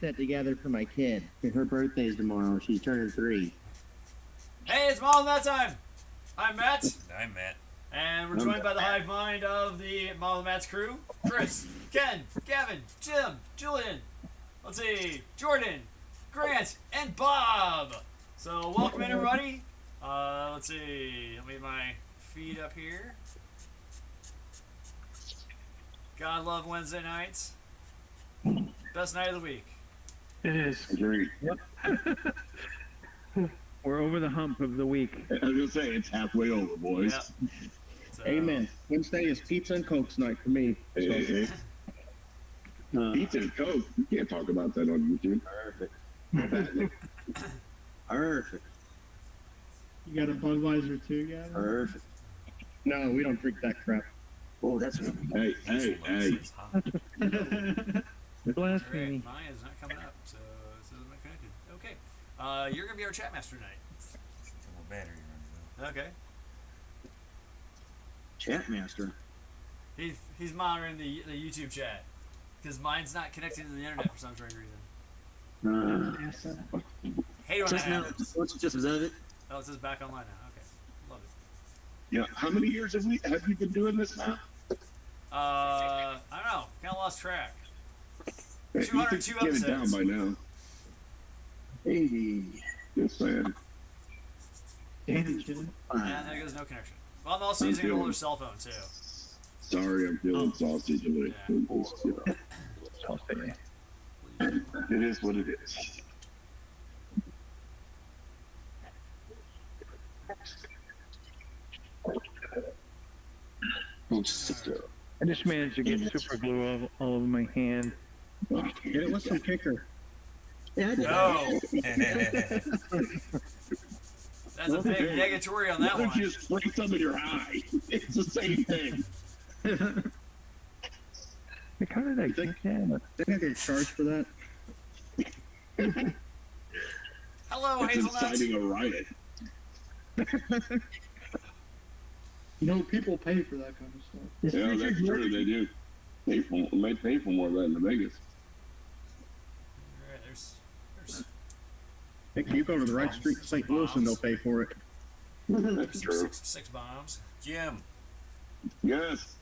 set together for my kid. Her birthday's tomorrow. She's turning 3. Hey, it's Mom Matt time. I'm Matt, I'm Matt. and we're joined by the hive mind of the Mom Matt's crew: Chris, Ken, Gavin, Jim, Julian. Let's see, Jordan, Grant, and Bob. So welcome in, everybody. Let's see. Let me get my feed up here. God love Wednesday nights. Best night of the week. It is. Agreed. We're over the hump of the week. I was gonna say it's halfway over, boys. Yep. So, Amen. Wednesday is pizza and Coke's night for me. Hey, pizza and Coke. You can't talk about that on YouTube. Perfect. Perfect. You got a Budweiser too, Gavin? Perfect. No, we don't drink that crap. Oh, that's what Hey. Blasphemy. Alright, mine is not coming up, so this isn't connected. Okay. You're gonna be our chat master tonight. Until the battery runs out. Okay. Chat master. He's monitoring the YouTube chat because mine's not connected to the internet for some strange reason. Hate when that happens. What's just of it? Oh, it says back online now. Okay, love it. Yeah. How many years have you been doing this now? I don't know. Kind of lost track. You 202 could get it down episodes. by now. Hey. Just saying. And there goes no connection. Well, I'm also using an older cell phone too. Sorry, I'm feeling saucy today. Yeah. It is what it is. I just managed to get super glue all over my hand. Get it with some kicker. Yeah, I did. No, No. that's a big negatory on Why that don't one. you just spray some in your eye? It's the same thing. Like, how did I get that? Think I get charged for that? Hello, It's Hazelnut. inciting a riot. You know, people pay for that kind of stuff. Yeah, that's true. They do. They pay for more of that in Vegas. Alright, there's If you go to the right street in St. Louis and they'll pay for it. That's true. six bombs. Jim, Yes.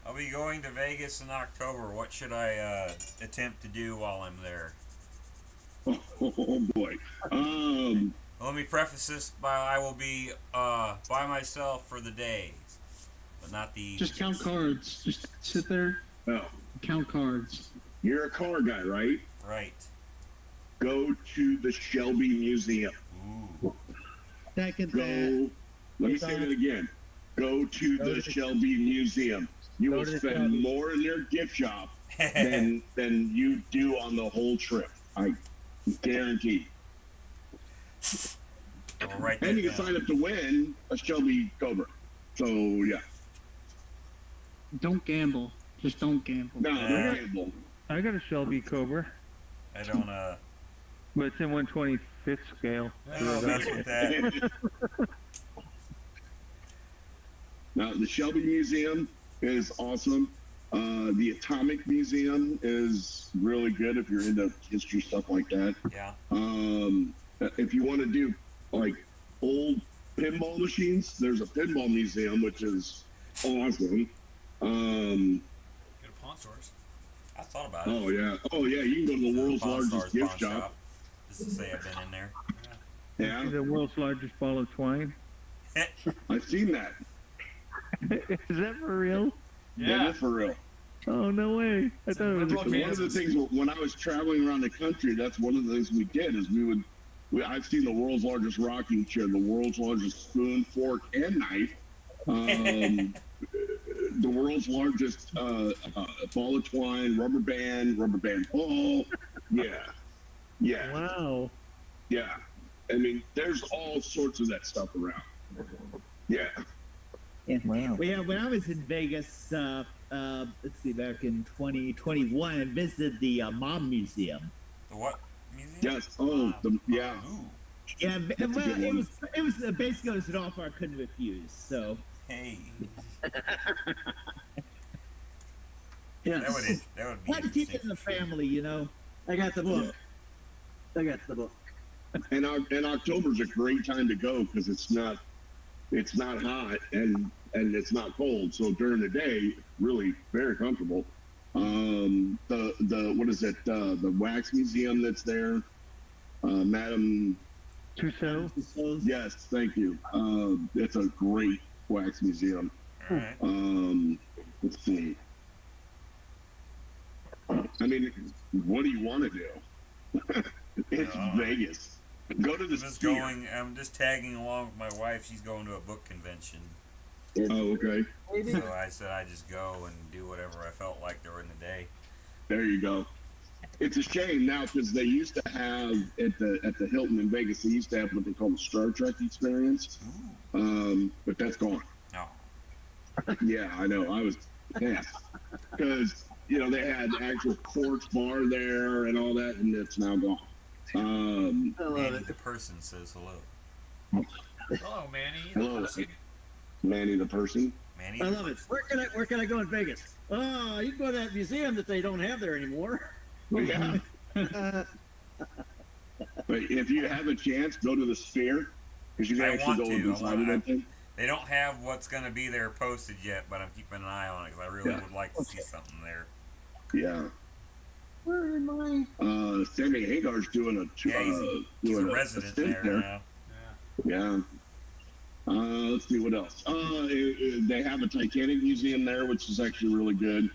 I'll be going to Vegas in October. What should I attempt to do while I'm there? Oh boy. Let me preface this by I will be by myself for the day, but not the. Just count cards. Just sit there, Oh, count cards. you're a car guy, right? Right. Go to the Shelby Museum. Ooh. Second Go. Let me say that again. Go to the Shelby Museum. You will spend more in their gift shop than you do on the whole trip. I guarantee. I'll write that And you down. can sign up to win a Shelby Cobra. So yeah. Don't gamble. Just don't gamble. No, Yeah. no gamble. I got a Shelby Cobra, I don't but it's in 125th scale. I don't mess with that. Now the Shelby Museum is awesome. The Atomic Museum is really good if you're into history stuff like that. Yeah. If you want to do like old pinball machines, there's a pinball museum which is awesome. Go to pawn stores. I thought about it. Oh yeah, you can go to the world's Pawn largest Stars gift pawn shop. Just to say I've been in there. Yeah, The world's largest ball of twine. I've seen that. Is that for real? Yeah, Yeah. for real. Oh, no way. I thought it was Liberal One of the things when I was traveling around the country, that's one of the things we did is I've seen the world's largest rocking chair, the world's largest spoon, fork, and knife, the world's largest ball of twine, rubber band ball. Yeah. Wow. Yeah. I mean, there's all sorts of that stuff around. Yeah. Wow. Well, yeah, when I was in Vegas, let's see, back in 2021, I visited the Mom Museum. The what museum? Yes. Yeah. Ooh. Yeah, a well, good it one. was basically it was an offer I couldn't refuse. So Hey. Yeah. That would be had to keep it interesting. in the family, you know. I got the book. I got the book. And October's a great time to go because it's not hot and it's not cold. So during the day, really very comfortable. The what is it? The wax museum that's there, Madame Tussauds. Yes, thank you. It's a great wax museum. All right. Let's see. I mean, what do you want to do? It's Vegas. Go to the Sphere. I'm just tagging along with my wife. She's going to a book convention. Oh, okay. So I said I just go and do whatever I felt like during the day. There you go. It's a shame now because they used to have at the Hilton in Vegas. They used to have what they call the Star Trek experience, but that's gone. No. Yeah, I know. I was pissed because they had actual Quartz bar there and all that, and it's now gone. I love Manny it. the person says hello. Hello, Manny. the Hello, person. Manny the person. Manny I the love it. person. Where can I go in Vegas? Oh, you can go to that museum that they don't have there anymore. Yeah. But if you have a chance, go to the Sphere because you can I actually want go to. inside of that thing. They don't have what's going to be there posted yet, but I'm keeping an eye on it because I really would like to see something there. Yeah. Where am I? Sammy Hagar's doing a Yeah, he's a doing resident stint there now. Yeah. Let's see what else. They have a Titanic museum there, which is actually really good.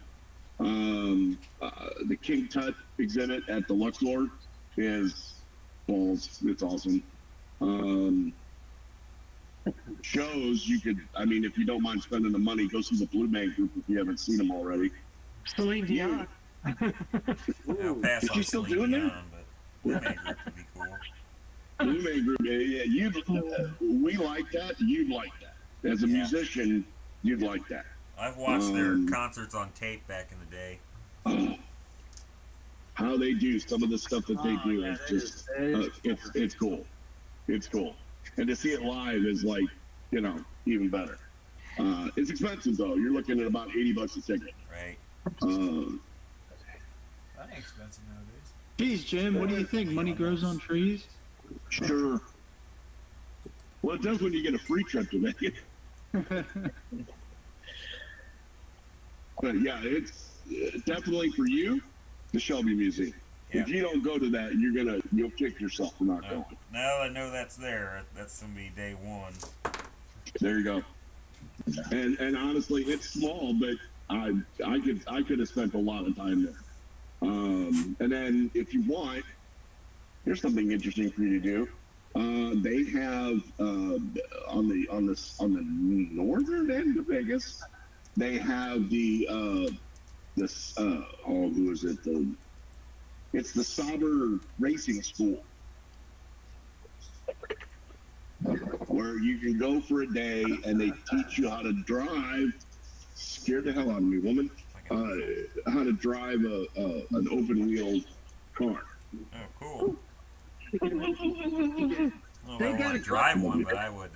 The King Tut exhibit at the Luxor is balls. It's awesome. Shows you could. I mean, if you don't mind spending the money, go see the Blue Man Group if you haven't seen them already. Celine Dion. I'll pass Is on she still Celine doing that? Dion, but Blue Man Group would be cool. Blue Man Group, we like that. You'd like that. As a Yeah. musician, you'd like that. I've watched their concerts on tape back in the day. How they do some of the stuff that they do yeah, is just it's cool. It's cool. And to see it live is like, even better. It's expensive though. You're looking at about $80 a ticket. Right. That ain't expensive nowadays. Geez, Jim, what do you think? Money grows on trees? Sure. Well, it does when you get a free trip to Vegas. But yeah, it's definitely for you, the Shelby Museum. Yeah. If you don't go to that, you'll kick yourself for not going. Now that I know that's there, that's going to be day one. There you go. And honestly, it's small, but I could have spent a lot of time there. And then if you want, here's something interesting for you to do. They have on the northern end of Vegas, they have who is it? It's the Sauber Racing School, where you can go for a day and they teach you how to drive. Scared the hell out of me, woman. How to drive an open wheel car. Oh, cool. I don't know if I want to drive one, but I would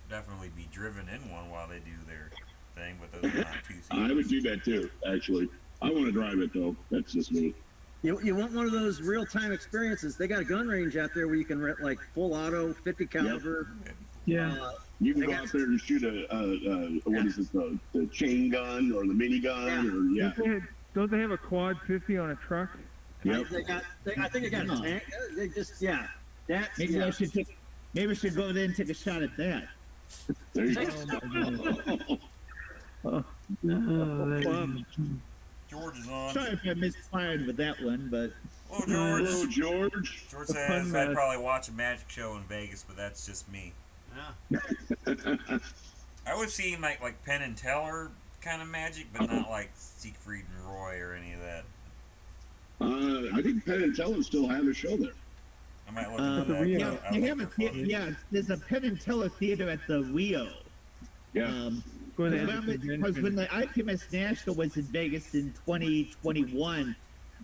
definitely be driven in one while they do their thing, but those are not two seats. I would do that too, actually. I want to drive it though. That's just me. You want one of those real-time experiences? They got a gun range out there where you can rent like full auto, 50 caliber. Yeah. You can go out there and shoot what is it, the chain gun or the mini gun Don't they have a quad 50 on a truck? Yep. I think they got a tank. They just That's Maybe I should go there and take a shot at that. There you go. George is on. Sorry if I misfired with that one, but Oh, George. Hello, George. George says I'd probably watch a magic show in Vegas, but that's just me. Yeah. I would see like Penn and Teller kind of magic, but not like Siegfried and Roy or any of that. I think Penn and Teller still have a show there. I might look into that. yeah, I they like have their a clothes. there's a Penn and Teller theater at the Rio. Yeah. Because when the IPMS National was in Vegas in 2021,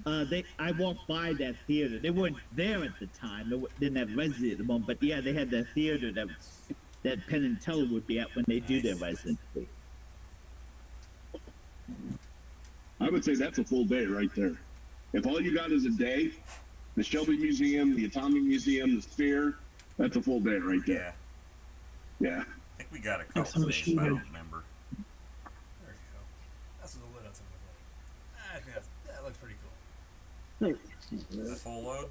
I walked by that theater. They weren't there at the time. They didn't have residency at the moment. But yeah, they had that theater that Penn and Teller would be at when they do their residency. I would say that's a full day right there. If all you got is a day, the Shelby Museum, the Atomic Museum, the Sphere. That's a full day right there. Yeah. Yeah. I think we got a couple days, but I don't remember. There you go. That's what the loadout's gonna look like. I think that looks pretty cool. Is that full load?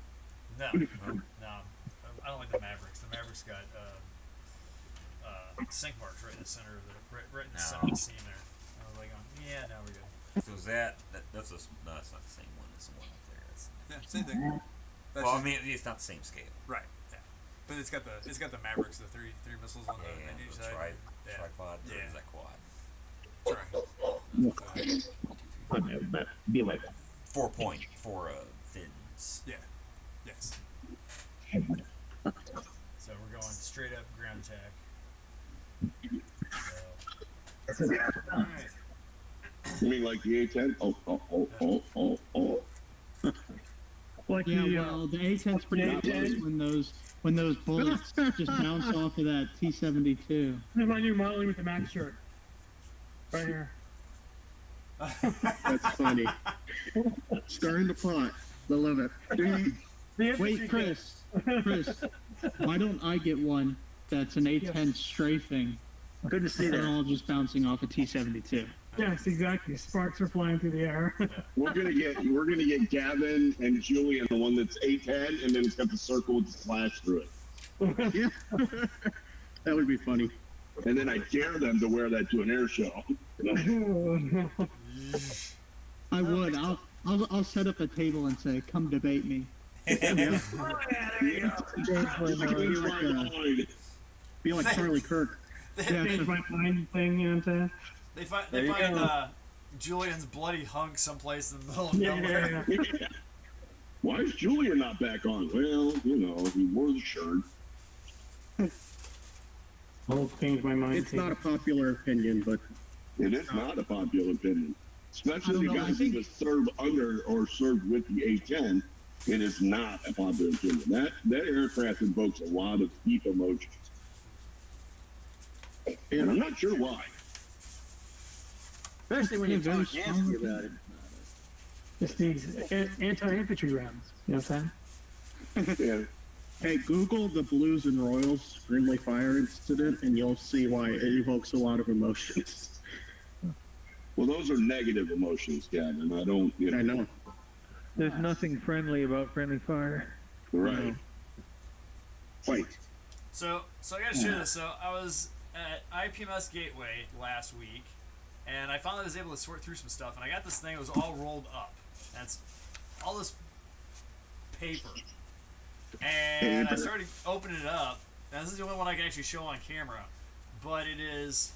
No, I don't like the Mavericks. The Mavericks got sink marks right in the center of right in the center of the seam there. I was like, yeah, now we're good. So is that's no, that's not the same one as the one up there. That's, Yeah, same thing. That's well, I just- mean, it's not the same scale. right. Yeah, but it's got the Mavericks, the three missiles on Yeah, each the side. Yeah. tripod. Or Yeah. is that quad? Try. I know, but be like 4 point for fins. Yeah. Yes. So we're going straight up ground attack. So, all right. You mean like the A10? Oh. Like Yeah, the, well, the A10's pretty the obvious when those bullets just bounce off of that T-72. my new modeling with the Max shirt. Right here. That's funny. Stirring the pot. I love it. Wait, Chris, why don't I get one that's an A10 strafing? Good to see They're that. all just bouncing off a T-72. Yes, exactly. Sparks are flying through the air. We're gonna get Gavin and Julian, the one that's A10, and then it's got the circle with the slash through it. Yeah. That would be funny. And then I dare them to wear that to an air show. I would. I'll set up a table and say, "Come debate me." Be like Charlie Kirk. Yeah, Change my mind thing, you know what I'm saying? They find There you go. Julian's bloody hunk someplace in the middle of Yeah, nowhere. yeah, yeah. Why is Julian not back on? Well, he wore the shirt. I'll change my mind. It's not a popular opinion, but It is not a popular opinion. Especially I the don't know, I guys who think- just serve under or served with the A-10. It is not a popular opinion. That aircraft invokes a lot of deep emotions. And I'm not sure why. Especially when you Yeah, very talk nasty strong. about it. It's these anti-infantry rounds. You know what I'm saying? Yeah. hey, Google the Blues and Royals friendly fire incident, and you'll see why it evokes a lot of emotions. Well, those are negative emotions, Gavin. I don't, I know. There's nothing friendly about friendly fire. Right. Fight. So I gotta share this. So I was at IPMS Gateway last week, and I finally was able to sort through some stuff, and I got this thing that was all rolled up. That's all this paper. And I started opening it up. Now, this is the only one I can actually show on camera, but it is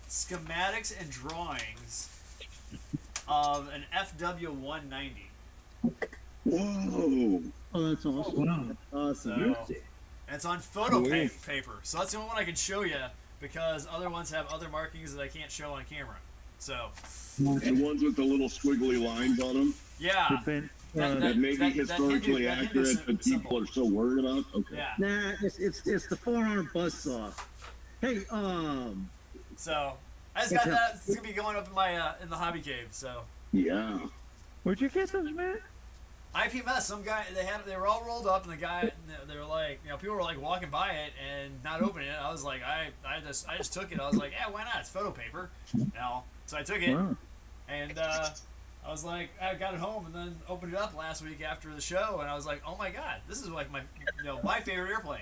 schematics and drawings of an FW-190. Whoa. Oh, that's awesome. Awesome. So, and it's on photo paper. So that's the only one I can show you because other ones have other markings that I can't show on camera. So, The ones with the little squiggly lines on them yeah. Depend, that may be that historically Hindu accurate, but people symbol. are so worried about. Okay. Yeah. Nah, it's the 4-arm buzzsaw. Hey, So I just got that. It's gonna be going up in my in the hobby cave. So Yeah. where'd you get those, man? IPMS, some guy they were all rolled up, and the guy they were like, people were like walking by it and not opening it. I was like, I just took it. I was like, yeah, why not? It's photo paper. So I took it, Wow. and I was like, I got it home and then opened it up last week after the show, and I was like, oh my god, this is like my my favorite airplane.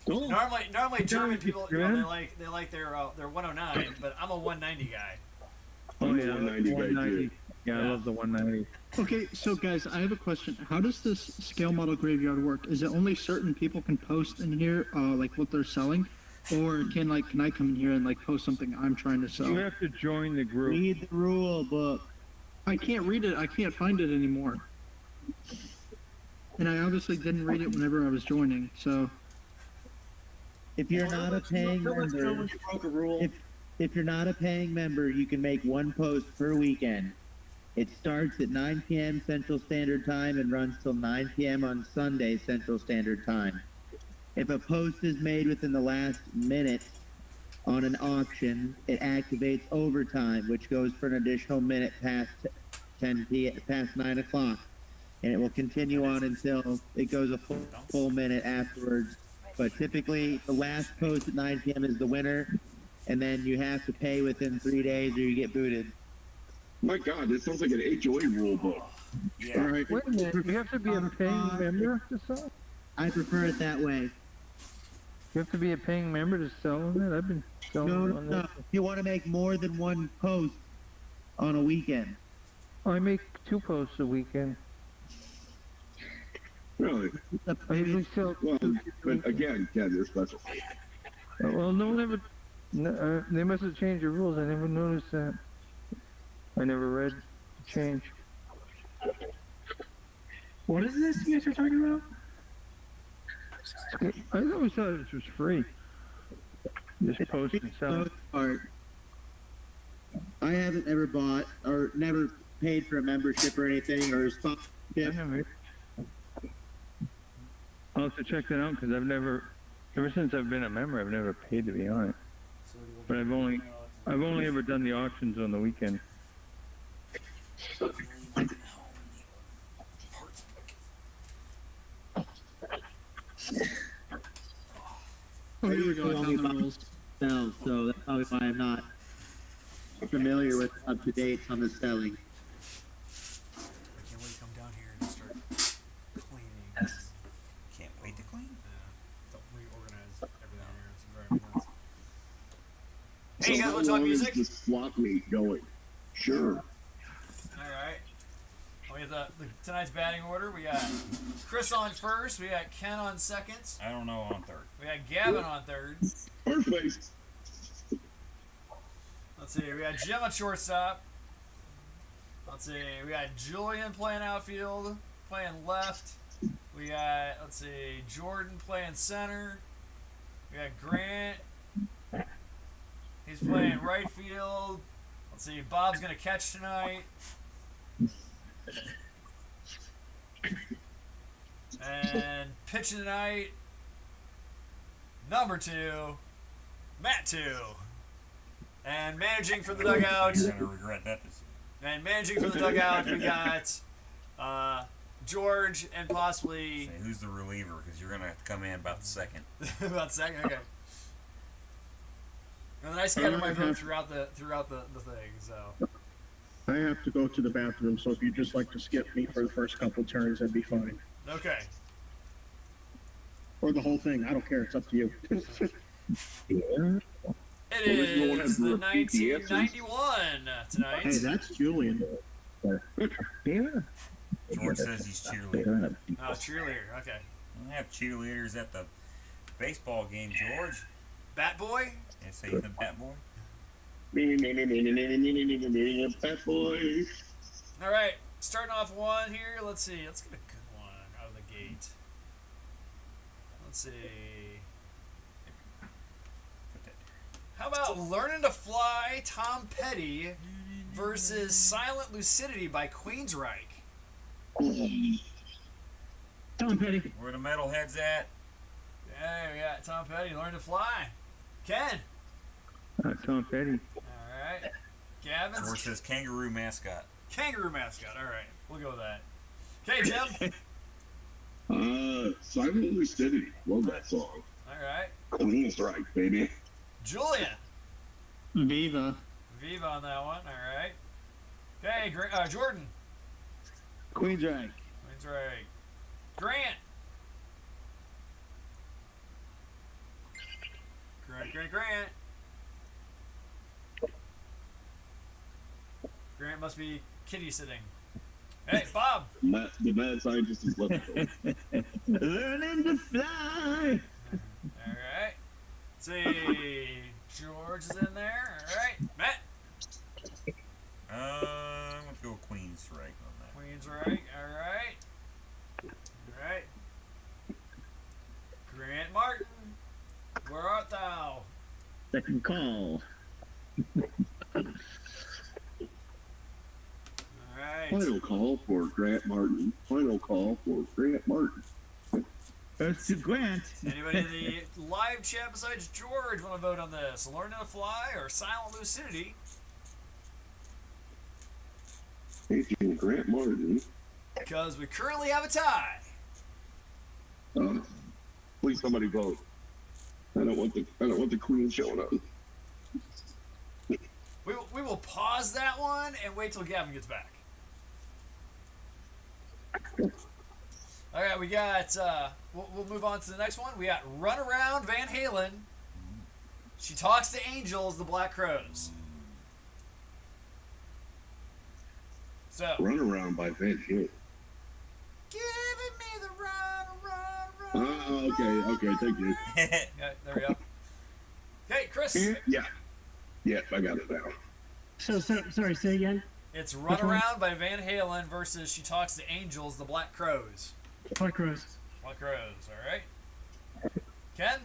Cool. Normally German people they like their 109, but I'm a 190 guy. Oh I'm a yeah, 190 guy, 190. too. Yeah, I love the 190. Okay, so guys, I have a question. How does this scale model graveyard work? Is it only certain people can post in here, like what they're selling, or can I come in here and like post something I'm trying to sell? You have to join the group. Read the rule book. I can't read it. I can't find it anymore. And I obviously didn't read it whenever I was joining. So If you're not a paying member, you broke a rule. if you're not a paying member, you can make one post per weekend. It starts at 9 p.m. Central Standard Time and runs till 9 p.m. on Sunday Central Standard Time. If a post is made within the last minute on an auction, it activates overtime, which goes for an additional minute past 9 o'clock. and it will continue on until it goes a full minute afterwards. But typically, the last post at 9 p.m. is the winner, and then you have to pay within 3 days or you get booted. My God, this sounds like an HOA rule book. Yeah. All right. Wait a minute, you have to be a paying member to sell? I prefer it that way. You have to be a paying member to sell on it? I've been selling No, on no. that. You want to make more than one post on a weekend. I make 2 posts a weekend. Really? I usually sell Well, 2 but again, Ken, they're special. Well, no one ever. No, they must have changed the rules. I never noticed that. I never read the change. What is this you guys are talking about? I always thought this was free. Just post and sell. Part. I haven't ever bought or never paid for a membership or anything or sponsorship. I'll have to check that out because I've never, ever since I've been a member, I've never paid to be on it. But I've only ever done the auctions on the weekend. Oh, here we go. I found the rules. Sell, so that's probably why I'm not familiar with up to dates on the selling. I can't wait to come down here and start cleaning. Can't wait to clean. To reorganize everything here. It's very nice. Hey, you So guys how want to talk long is music? this swap meet going? Sure. Alright. We have tonight's batting order. We got Chris on first. We got Ken on second. I don't know on third. We got Gavin on third. Perfect. Let's see. We got Jim at shortstop. Let's see. We got Julian playing outfield, playing left. We got, let's see, Jordan playing center. We got Grant. He's playing right field. Let's see. Bob's going to catch tonight. And pitching tonight, number 2, Matt 2. And managing for the dugout, You're gonna regret that decision. and managing for the dugout, we got George and possibly Say, who's the reliever? Because you're gonna have to come in about the second. about second. Okay. And then I scattered my vote throughout the thing. So I have to go to the bathroom, so if you'd just like to skip me for the first couple turns, that'd be fine. okay. Or the whole thing. I don't care. It's up to you. It Well, then you'll have is to the repeat the answers. 1991 tonight. Hey, that's Julian. George says he's cheerleader. Oh, cheerleader. Okay. We have cheerleaders at the baseball game, George. Bat boy. Yeah, say the bat boy. Fat boy. All right. Starting off one here. Let's see. Let's get a good one out of the gate. Let's see. How about Learning to Fly, Tom Petty versus Silent Lucidity by Queensryche? Tom Petty. Where the metalheads at? Yeah, we got Tom Petty, Learn to Fly. Ken. Tom Petty. All right. Gavin. George says kangaroo mascot. Kangaroo mascot. All right. We'll go with that. Okay, Jim. Silent Lucidity. Love that song. All right. Queensryche, baby. Julian. Viva. Viva on that one. All right. Okay, Jordan. Queensryche. That's right. Grant. Grant. Grant must be kitty sitting. Hey, Bob. The mad scientist is left. Learning to fly. All right. Let's see. George is in there. All right. Matt. I'm gonna go Queensryche on that. Queensryche. All right. All right. Grant Martin. Where art thou? Second call. All right. Final call for Grant Martin. Final call for Grant Martin. Goes to Grant. Anybody in the live chat besides George want to vote on this? Learning to Fly or Silent Lucidity? Agent Grant Martin. because we currently have a tie. Please, somebody vote. I don't want the Queen showing up. We will pause that one and wait till Gavin gets back. All right, we got. We'll move on to the next one. We got Runaround Van Halen. She Talks to Angels, the Black Crowes. So. Runaround by Van Halen. Giving me the run. Okay, thank you. Yeah, there we go. Okay, Chris. Yeah, I got it now. So sorry, say again. It's Runaround by Van Halen versus She Talks to Angels, the Black Crowes. Black Crowes. Black Crowes, all right. Ken?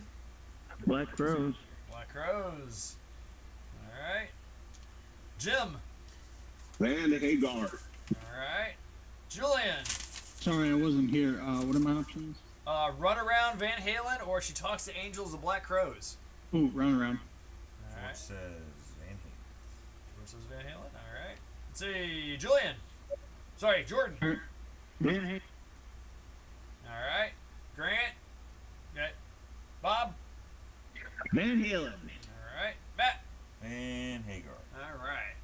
Black Crowes. Black Crowes. All right. Jim? Van Hagar. All right. Julian? Sorry, I wasn't here. What are my options? Runaround Van Halen or She Talks to Angels, the Black Crowes. Ooh, Runaround. All right. George says Van Halen. Versus Van Halen. All right. Let's see. Julian. Sorry, Jordan. Van Halen. All right. Grant. Okay. Bob. Van Halen. All right. Matt. Van Hagar. All right.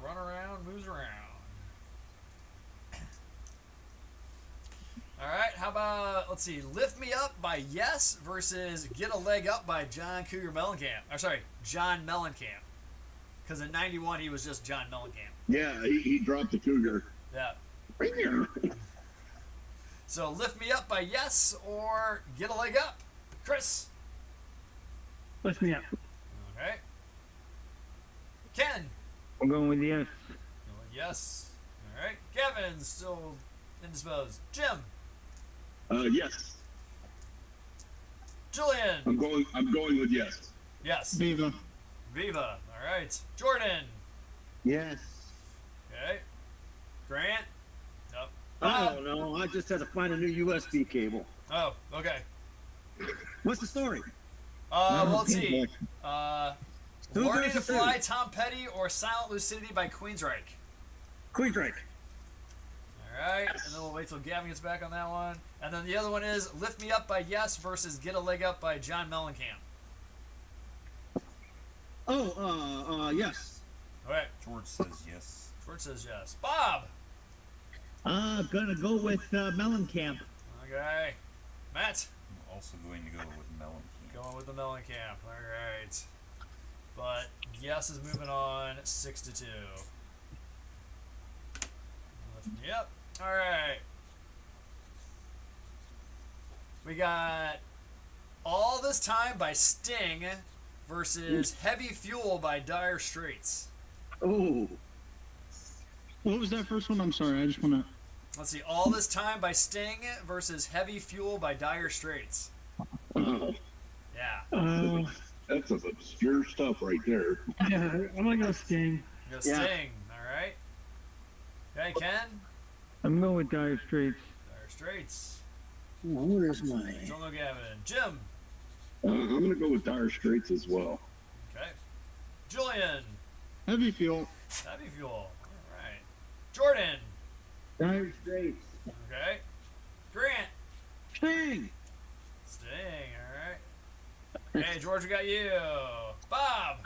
Run around, moves around. All right. How about, let's see, Lift Me Up by Yes versus Get a Leg Up by John Cougar Mellencamp. Or sorry, John Mellencamp. Because in 91, he was just John Mellencamp. Yeah, he dropped the Cougar. Yeah. Right here. So Lift Me Up by Yes or Get a Leg Up. Chris. Lift Me Up. Okay. Ken. I'm going with yes. Yes. All right. Kevin's still indisposed. Jim. Yes. Julian. I'm going with yes. Yes. Viva. Viva. All right. Jordan. Yes. Okay. Grant. Nope. I don't know. I just had to find a new USB cable. Oh. Okay. What's the story? Let's see. Who Learning goes to to Fly, food? Tom Petty, or Silent Lucidity by Queensryche. Queensryche. All right, and then we'll wait till Gavin gets back on that one. And then the other one is Lift Me Up by Yes versus Get a Leg Up by John Mellencamp. Yes. All right, George says yes. George says yes. Bob. Gonna go with Mellencamp. Okay. Matt. I'm also going to go with Mellencamp. Going with the Mellencamp. All right. But Yes is moving on 6-2. Yep. All right. We got All This Time by Sting versus Heavy Fuel by Dire Straits. Ooh. What was that first one? I'm sorry. I just want to. Let's see. All This Time by Sting versus Heavy Fuel by Dire Straits. Oh, Yeah. that's some obscure stuff right there. Yeah, I'm gonna go Sting. Go Yeah. Sting. All right. Okay, Ken. I'm going with Dire Straits. Dire Straits. Where's my? Don't know Gavin. Jim. I'm gonna go with Dire Straits as well. Okay. Julian. Heavy Fuel. Heavy Fuel. All right. Jordan. Dire Straits. Okay. Grant. Sting. Sting. All right. Hey, George, we got you. Bob.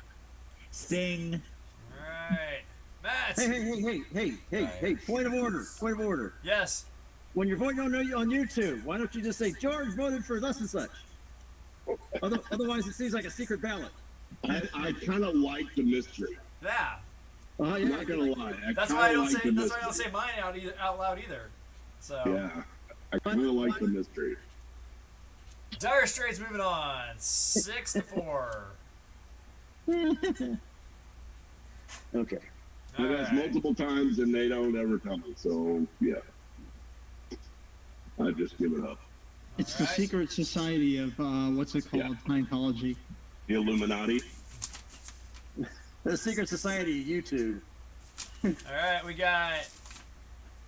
Sting. All right. Matt. Hey, point of order. Point of order. Yes. When you're voting on YouTube, why don't you just say George voted for thus and such? Otherwise, it seems like a secret ballot. I kind of like the mystery. Yeah. Oh, I'm not gonna lie. That's why I don't say. That's why I don't say mine out loud either. So. Yeah, I kind of like the mystery. Dire Straits moving on 6-4. Okay. I've asked multiple times and they don't ever tell me. So yeah, I just give it up. It's the secret society of what's it called? Scientology. The Illuminati. The secret society of YouTube. All right, we got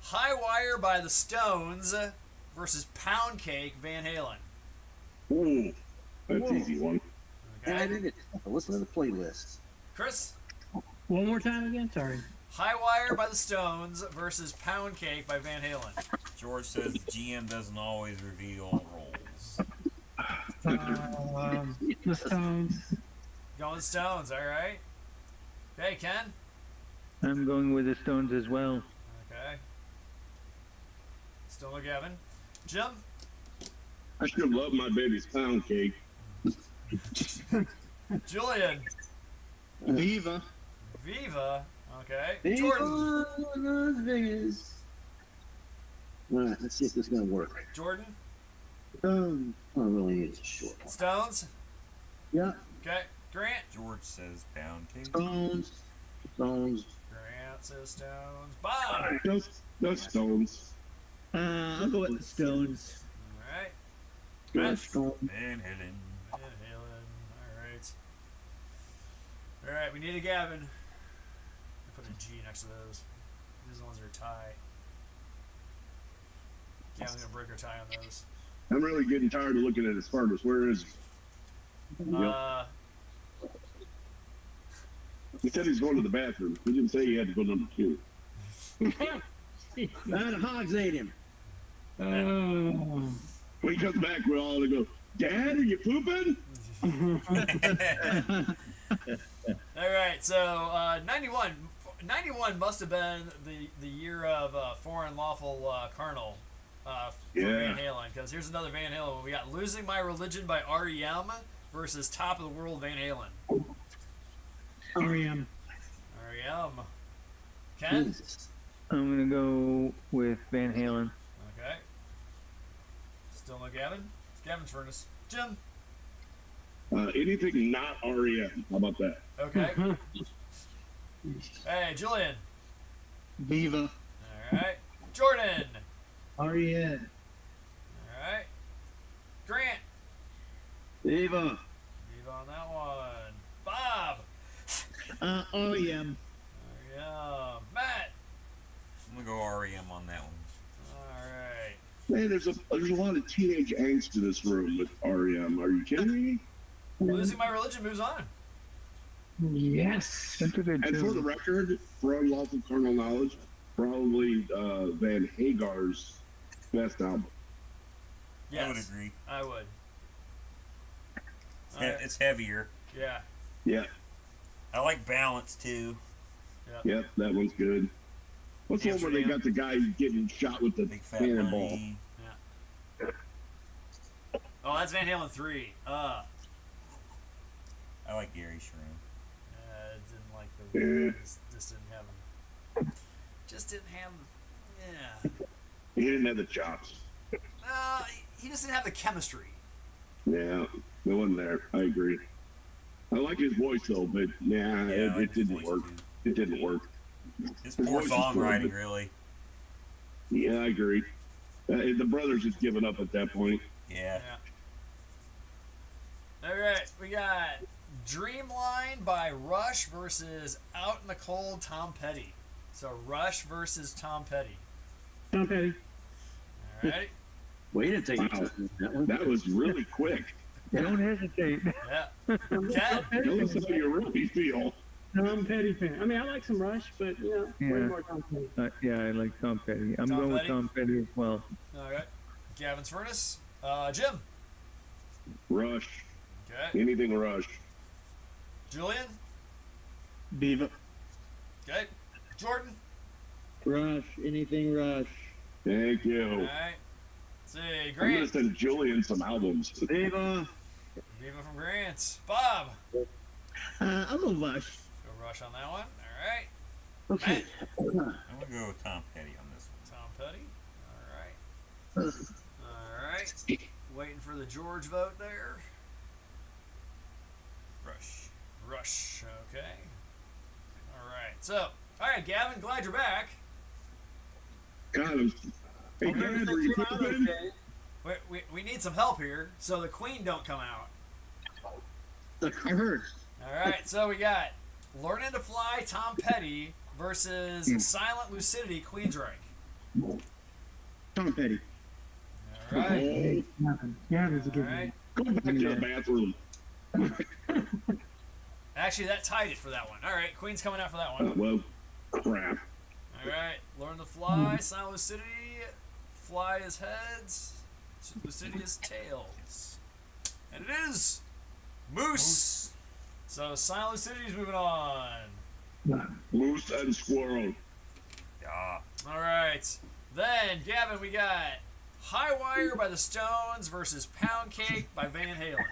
High Wire by the Stones versus Pound Cake Van Halen. Ooh, that's an easy one. I Okay. didn't listen to the playlist. Chris. One more time again. Sorry. High Wire by the Stones versus Pound Cake by Van Halen. George says the GM doesn't always reveal roles. The Stones. Going Stones, all right. Okay, Ken. I'm going with the Stones as well. Okay. Still no Gavin. Jim. I still love my baby's pound cake. Julian. Viva. Viva. Okay. Jordan. Las Vegas. All right, let's see if this is gonna work. Jordan. I really need a short one. Stones. Yeah. Okay. Grant. George says pound cake. Stones. Grant says Stones. Bob. Those Stones. I'll go with the Stones. All right. Yeah, Stone. Van Halen. Van Halen. All right. All right. We need a Gavin. Put a G next to those. These are the ones that are tie. Gavin's gonna break our tie on those. I'm really getting tired of looking at his furnace. Where is he? He said he's going to the bathroom. He didn't say he had to go number 2. The hogs ate him. Oh. When he comes back, we're all gonna go, Dad, are you pooping? All right. So 91 must have been the year of Foreign Lawful Carnal. For Van Halen, because here's another Van Halen one. We got Losing My Religion by REM versus Top of the World Van Halen. REM. REM. Ken? I'm gonna go with Van Halen. Okay. Still no Gavin? It's Gavin's furnace. Jim? Anything not REM. How about that? Okay. Hey, Julian? Viva. All right. Jordan? REM. All right. Grant? Viva. Leave on that one. Bob? REM. REM. Matt? I'm gonna go REM on that one. All right. Man, there's a lot of teenage angst in this room with REM. Are you kidding me? Losing My Religion moves on. Yes. That's a good And for the tune. record, for unlawful carnal knowledge, probably Van Hagar's best album. Yes. I would agree. I would. It's heavier. Yeah. Yeah. I like Balance too. Yep, that one's good. What's the one where they got the guy getting shot with the Big Fat cannonball? Money. Oh, that's Van Halen 3. I like Gary Shroom. Didn't like the just didn't have him. Just didn't have him. Yeah. He didn't have the chops. He just didn't have the chemistry. Yeah, it wasn't there. I agree. I like his voice though, but it didn't work. It didn't work. His poor voice is songwriting, good. really. Yeah, I agree. The brothers just given up at that point. Yeah. All right, we got Dreamline by Rush versus Out in the Cold Tom Petty. So Rush versus Tom Petty. Tom Petty. All right. Way to take Wow. that one. That was really quick. Don't hesitate. Yeah. Ken? Tell us how you really feel. Tom Petty fan. I mean, I like some Rush, but way Yeah. more Tom Petty. Yeah, I like Tom Petty. I'm Tom going Petty? with Tom Petty as well. All right. Gavin's Furnace. Jim. Rush. Okay. Anything Rush. Julian. Viva. Okay. Jordan. Rush. Anything Rush. Thank All you. right. Let's see. I'm gonna Grant. send Julian some albums. Viva. Viva from Grant. Bob. I'll go Rush. Go Rush on that one. All right. Okay. I'm gonna go with Tom Petty on this one. Tom Petty. All right. All right. Waiting for the George vote there. Rush. Rush. Okay. All right. So, all right, Gavin. Glad you're back. God, hey, Dad, were you pooping? We need some help here, so the Queen don't come out. I heard. All right. So we got Learning to Fly, Tom Petty versus Silent Lucidity, Queensryche. Tom Petty. All right. Yeah, that's a All good right. Go back to the bathroom. Actually, that tied it for that one. All right. Queen's coming out for that one. Well, crap. Alright, Learn to Fly, Silent Lucidity. Fly is heads, Lucidity is tails. And it is Moose. So Silent Lucidity is moving on. Moose and squirrel. Yeah. Alright, then, Gavin, we got High Wire by the Stones versus Pound Cake by Van Halen.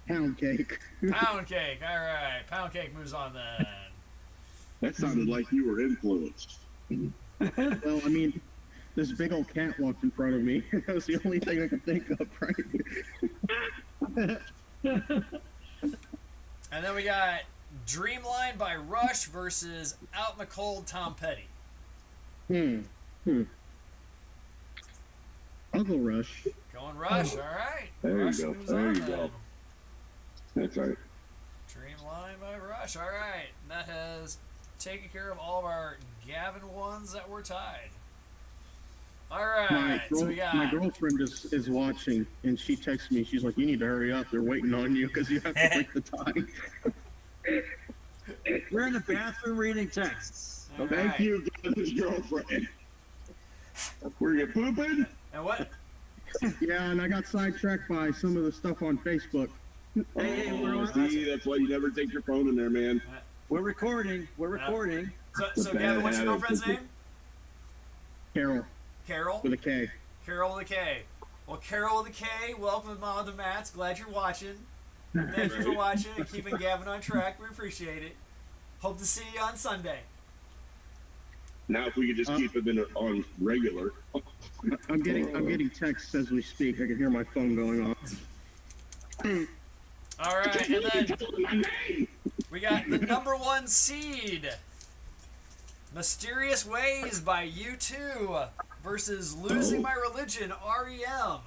Pound cake. Pound Cake, alright. Pound Cake moves on then. That sounded like you were influenced. Well, I mean, this big old cat walked in front of me. That was the only thing I could think of, right? And then we got Dreamline by Rush versus Out in the Cold Tom Petty. I'll go Rush. Going Rush, alright. There you Rush go, moves there on you then. go. That's right. Dreamline by Rush, alright. And that has taken care of all of our Gavin ones that were tied. Alright, so we got... My girlfriend is watching, and she texts me. She's like, "You need to hurry up. They're waiting on you because you have to break the tie." We're in the bathroom reading texts. All Thank right. you, Gavin's girlfriend. Were you pooping? And what? Yeah, and I got sidetracked by some of the stuff on Facebook. Hey, See, that's why you never take your phone in there, man. we're recording. We're recording. So Gavin, what's your girlfriend's name? Carol Carol? with a K. Carol with a K. Well, Carol with a K, welcome to Mom and the Mats. Glad you're watching. Thank you for watching and keeping Gavin on track. We appreciate it. Hope to see you on Sunday. Now, if we could just keep him on regular. I'm getting texts as we speak. I can hear my phone going off. All right, and then we got the #1 seed, Mysterious Ways by U2 versus Losing My Religion, REM.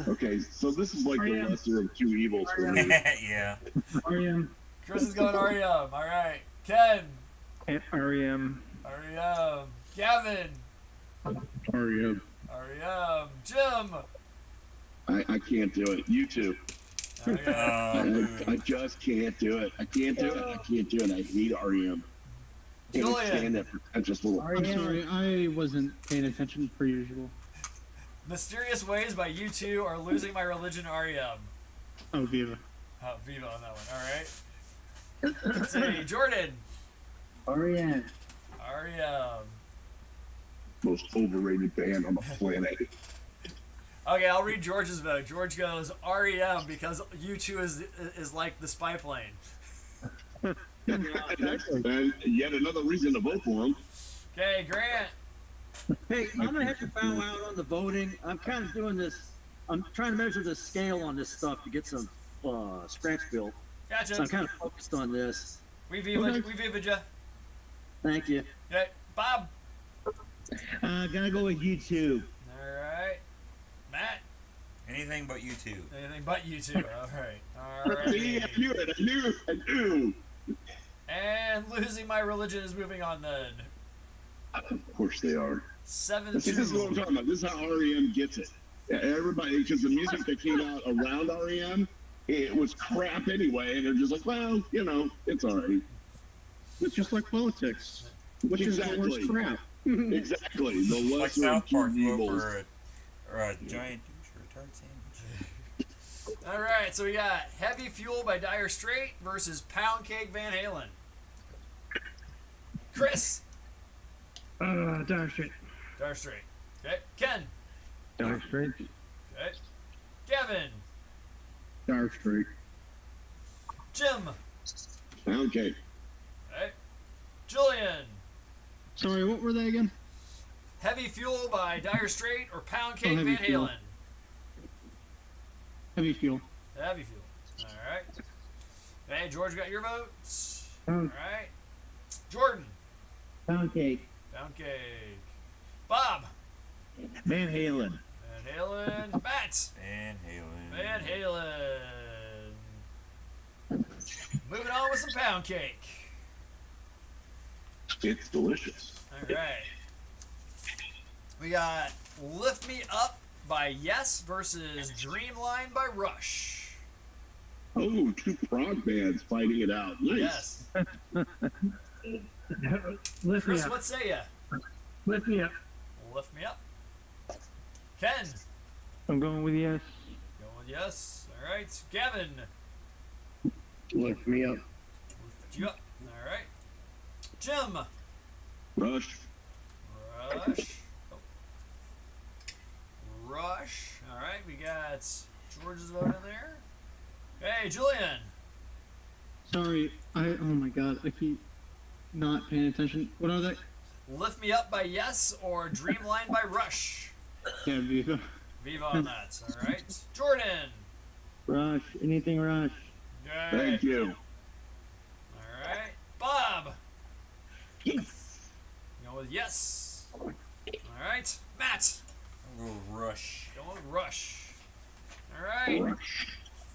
Okay, so this is like the REM. lesser of two evils for me. Yeah. REM. Chris is going REM. All right, Ken, REM. REM. Gavin, REM. REM. Jim, I can't do it. You too. REM. I just can't do it. I can't do it. I can't do it. I hate REM. Can't Julian. stand that pretentious little. I'm sorry, I wasn't paying attention per usual. Mysterious Ways by U2 or Losing My Religion, REM. Oh, Viva. Oh, Viva on that one. All right. Let's see, Jordan, REM. REM. Most overrated band on the planet. Okay, I'll read George's vote. George goes REM because U2 is like the spy plane. And yet another reason to vote for him. Okay, Grant. Hey, I'm gonna have to bow out on the voting. I'm kind of doing this. I'm trying to measure the scale on this stuff to get some scratch build. Gotcha. So I'm kind of focused on this. We viva ya. Thank you. Okay, Bob. Gonna go with U2. All right. Matt. Anything but you two. Anything but U2. All right. All See, I right. knew it. I knew. And Losing My Religion is moving on then. Of course they are. 7-2. See, this is what I'm talking about. This is how REM gets it. Yeah, everybody, because the music that came out around REM, it was crap anyway, and they're just like, well, you know, it's all right. It's just like politics, which is the Exactly. worst crap. Exactly. The Like lesser South of two Park, vote evils. for a giant douche or a tart sandwich. All right, so we got Heavy Fuel by Dire Straits versus Pound Cake Van Halen. Chris. Dire Straits. Dire Straits. Okay. Ken. Dire Straits. Okay. Gavin. Dire Straits. Jim. Pound cake. Okay. Julian. Sorry, what were they again? Heavy Fuel by Dire Straits or Pound Cake Heavy Van Fuel. Halen. Heavy Fuel. Heavy Fuel. All right. Hey, George, got your votes. All Pound, right. Jordan. Pound cake. Pound Cake. Bob. Van Halen. Van Halen. Matt. Van Halen. Van Halen. Moving on with some Pound Cake. It's delicious. All right. We got Lift Me Up by Yes versus Dreamline by Rush. Oh, two prog bands fighting it out. Nice. Yes. Lift me Chris, up. what say ya? Lift me up. Lift me up. Ken, I'm going with yes. going with yes. All right. Gavin, Lift me up. lift you up. All right. Jim, Rush. Rush. Oh. Rush. All right. We got George's vote in there. Hey, Julian. Sorry, oh my god, I keep not paying attention. What are they? Lift Me Up by Yes or Dreamline by Rush. Yeah, Viva. Viva on that. All right. Jordan. Rush. Anything Rush. Yay. Thank you. All right. Bob. Yes. Going with yes. All right. Matt. I'll go with Rush. Going with Rush. All right.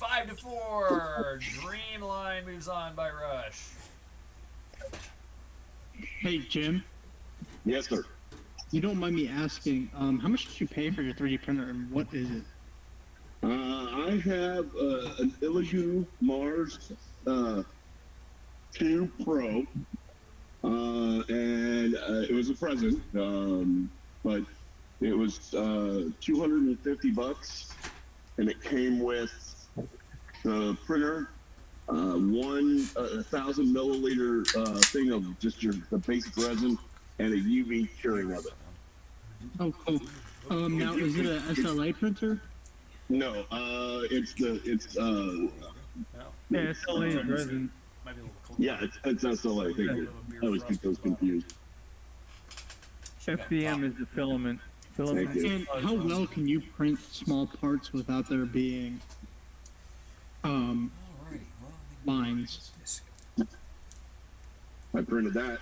5-4. Dreamline moves on by Rush. Hey, Jim, Yes, sir. you don't mind me asking, how much did you pay for your 3D printer and what is it? I have an Illigu Mars 2 Pro, and it was a present, but it was $250, and it came with the printer, 1,000 milliliter thing of just the basic resin, and a UV curing of it. Oh, cool. Now, is it a SLA printer? No, it's No. Yeah, SLA is resin. Might be a little cold. yeah, it's SLA. Thank you. I always get those confused. FDM is the filament. Thank you. And how well can you print small parts without there being Alrighty. Well, lines? I printed that.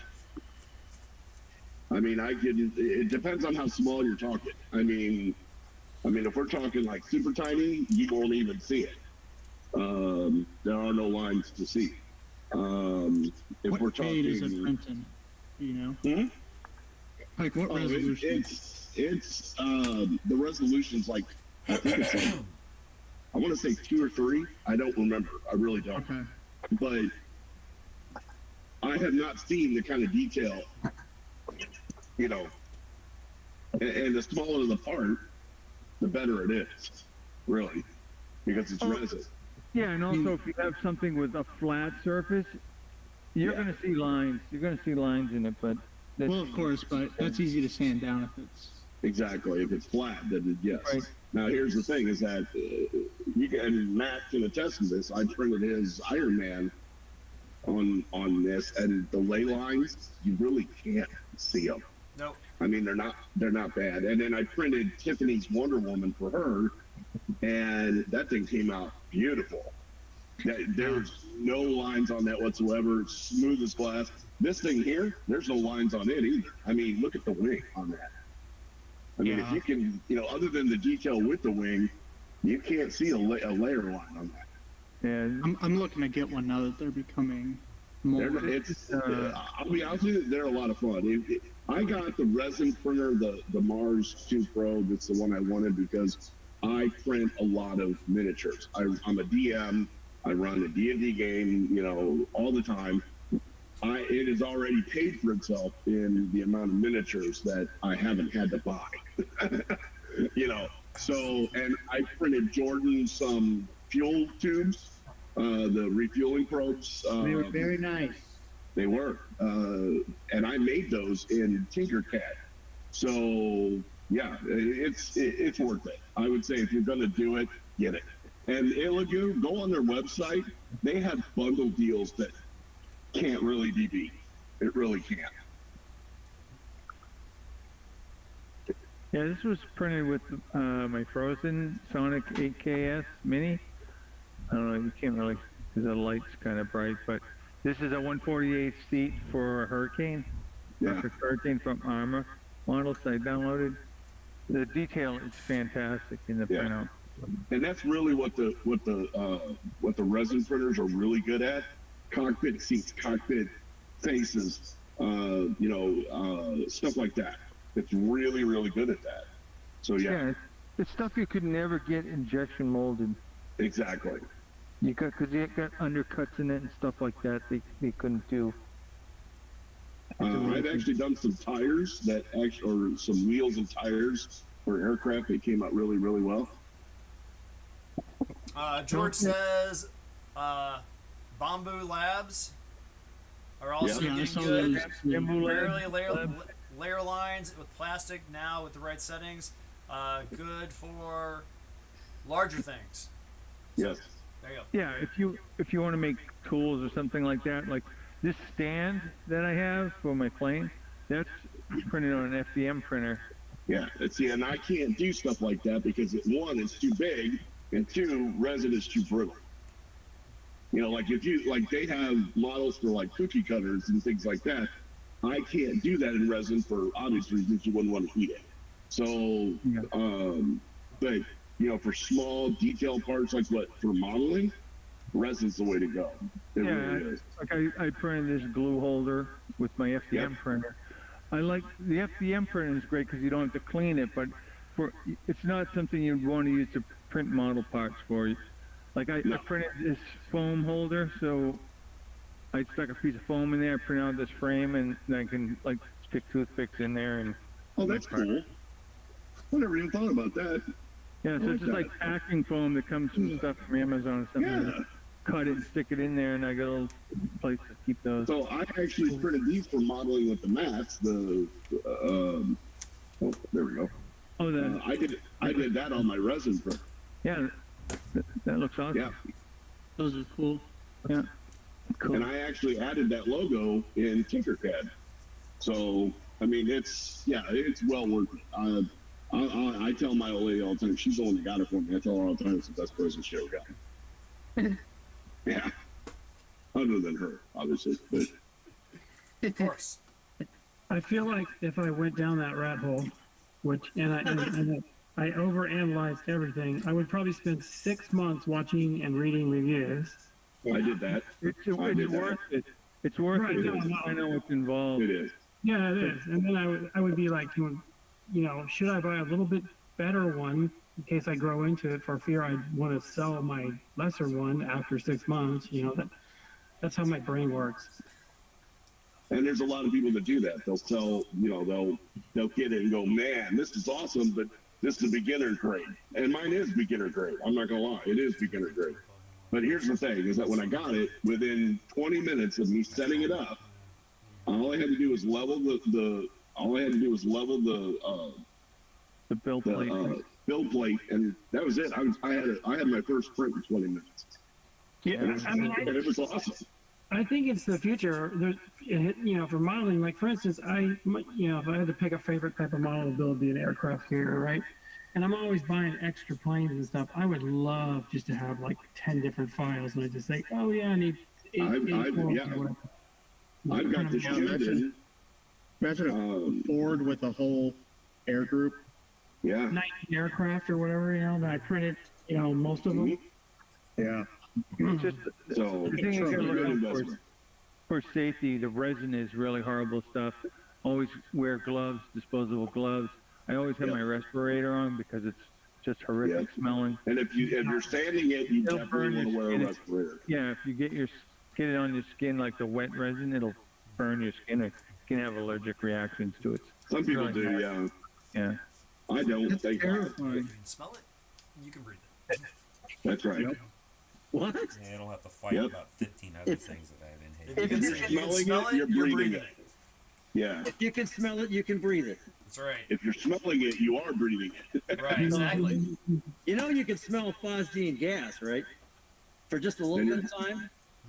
I mean, it depends on how small you're talking. I mean, if we're talking like super tiny, you won't even see it. There are no lines to see. If we're What talking, fade is it printing? You know? Hmm? Like what resolution? it's the resolution's like, I think it's like, I want to say 2 or 3. I don't remember. I really don't. Okay. But I have not seen the kind of detail, you know, and the smaller the part, the better it is, really, because it's resin. Yeah, and also if you have something with a flat surface, you're Yeah. going to see lines. You're going to see lines in it, but that's, Well, of course, but that's easy to sand down if it's. Exactly. If it's flat, then yes. Right. Now, here's the thing: is that you can, and Matt can attest to this. I printed his Iron Man on this, and the ley lines, you really can't see them. Nope. I mean, they're not bad. And then I printed Tiffany's Wonder Woman for her, and that thing came out beautiful. There's no lines on that whatsoever. It's smooth as glass. This thing here, there's no lines on it either. I mean, look at the wing on that. I mean, if you can, other than the detail with the wing, you can't see a layer line on that. yeah. I'm looking to get one now that they're becoming more. I'll be honest with you, they're a lot of fun. I got the resin printer, the Mars 2 Pro. That's the one I wanted because I print a lot of miniatures. I'm a DM. I run a D&D game, all the time. It has already paid for itself in the amount of miniatures that I haven't had to buy. So, and I printed Jordan some fuel tubes, the refueling probes. They were very nice. They were, and I made those in Tinkercad. So yeah, it's worth it. I would say if you're gonna do it, get it. And Illigu, go on their website. They have bundle deals that can't really be beat. It really can't. Yeah, this was printed with my Frozen Sonic 8KS Mini. I don't know, you can't really, because the light's kind of bright, but this is a 148 seat for a Hurricane. Yeah. For Hurricane from Armor models I downloaded. The detail is fantastic in the printout. And that's really what the resin printers are really good at. Cockpit seats, cockpit faces, stuff like that. It's really, really good at that. So yeah. It's stuff you could never get injection molded. Exactly. Because you got undercuts in it and stuff like that. They couldn't do. I've actually done some tires or some wheels and tires for aircraft. They came out really, really well. George says, Bamboo Labs are also Yeah, I getting saw good. those. Rarely layer lines with plastic now with the right settings. Good for larger things. Yes. There you go. Yeah, if you want to make tools or something like that, like this stand that I have for my plane, that's printed on an FDM printer. Yeah. See, and I can't do stuff like that because one, it's too big, and two, resin is too brittle. You know, like they have models for like cookie cutters and things like that. I can't do that in resin for obvious reasons. You wouldn't want to heat it. So, but you know, for small detail parts like for modeling, resin's the way to go. It really is. Like I printed this glue holder with my FDM printer. I like the FDM printer is great because you don't have to clean it, but it's not something you'd want to use to print model parts for. Like I printed this foam holder, so I stuck a piece of foam in there, print out this frame, and I can like stick toothpicks in there and. Oh, that's cool. I never even thought about that. Yeah, so it's just like packing foam that comes from stuff from Amazon or something. Yeah. Cut it and stick it in there, and I got a little place to keep those. So I actually printed these for modeling with the mats. Oh, there we go. Oh, I did that on my resin print. Yeah, that looks awesome. Yeah. Those are cool. Yeah. Cool. And I actually added that logo in Tinkercad. So I mean, it's well worth it. I tell my old lady all the time. She's the one that got it for me. I tell her all the time it's the best present she ever got. Yeah. Other than her, obviously. But of course. I feel like if I went down that rat hole, and I overanalyzed everything, I would probably spend 6 months watching and reading reviews. I did that. It's worth it. It's worth it. I know what's involved. It is. Yeah, it is. And then I would be like, you know, should I buy a little bit better one in case I grow into it for fear I want to sell my lesser one after 6 months? You know, that's how my brain works. And there's a lot of people that do that. They'll sell, you know, they'll get it and go, man, this is awesome, but this is beginner grade. And mine is beginner grade. I'm not gonna lie, it is beginner grade. But here's the thing: is that when I got it, within 20 minutes of me setting it up, all I had to do was level the build plate. Build plate, and that was it. I had my first print in 20 minutes. Yeah, and it was awesome. I think it's the future. You know, for modeling, like for instance, if I had to pick a favorite type of model to build, it'd be an aircraft carrier, right? And I'm always buying extra planes and stuff. I would love just to have like 10 different files, and I just say, oh yeah, I need I've got this shit. Imagine a Ford with a whole air group. Yeah. 19 aircraft or whatever, you know, that I printed, you know, most of them. Yeah. It's just So the thing you gotta good look out investment. for safety. The resin is really horrible stuff. Always wear gloves, disposable gloves. I always have my respirator on because it's just horrific smelling. And if you're sanding it, you It'll definitely burn want to your wear a skin. respirator. Yeah, if you get it on your skin like the wet resin, it'll burn your skin. You can have allergic reactions to it. Some people really do, bad. yeah. Yeah. I don't. Thank God. You can smell it, you can breathe it. That's right. What? Yeah, I don't have to fight about 15 other things that I If you inhale. can smell it, you're breathing it. Yeah. If you can smell it, you can breathe it. That's right. If you're smelling it, you are breathing it. Right, exactly. You know you can smell phosgene gas, right? For just a little bit of time.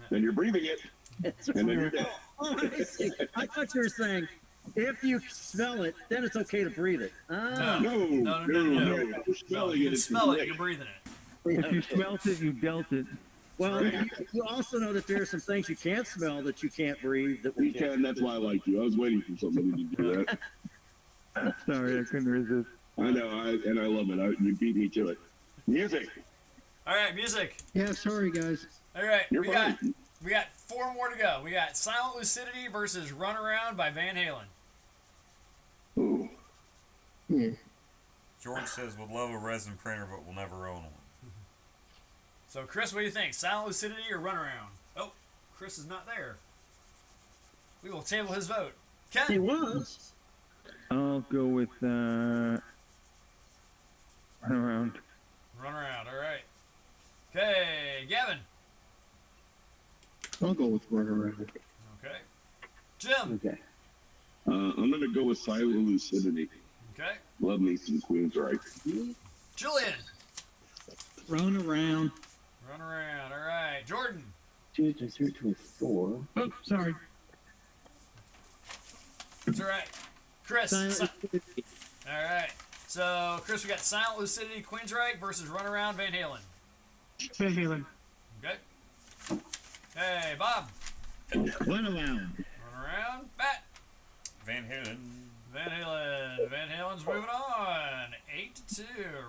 Then you're breathing it. That's And then you're dead. Oh, I see. I thought you were saying if you smell it, then it's okay to breathe it. Ah. No. If you're No, smelling you it, can it's smell it, great. you're breathing it. If you smelt it, you dealt it. Well, you also know that there are some things you can't smell that you can't breathe. That We can. That's why I like you. I was waiting for somebody to do that. Sorry, I couldn't resist. I know, and I love it. You beat me to it. Music. All right, music. Yeah, sorry guys. All right, You're we fine. got 4 more to go. We got Silent Lucidity versus Run Around by Van Halen. Ooh. Yeah. George says would love a resin printer, but will never own one. So, Chris, what do you think? Silent Lucidity or Runaround? Oh, Chris is not there. We will table his vote. Ken? He was. I'll go with Runaround. Runaround, all right. Okay, Gavin. I'll go with Runaround. Okay. Jim. Okay. I'm gonna go with Silent Lucidity. Okay. Love me some Queensryche. Julian. Runaround. Runaround, all right. Jordan. Choose between 4. Oh, sorry. It's all right. Chris. Silent Lucidity. All right. So, Chris, we got Silent Lucidity, Queensryche versus Runaround, Van Halen. Van Halen. Okay. Hey, Bob. Runaround. Runaround. Matt. Van Halen. Van Halen. Van Halen's moving on. 8-2.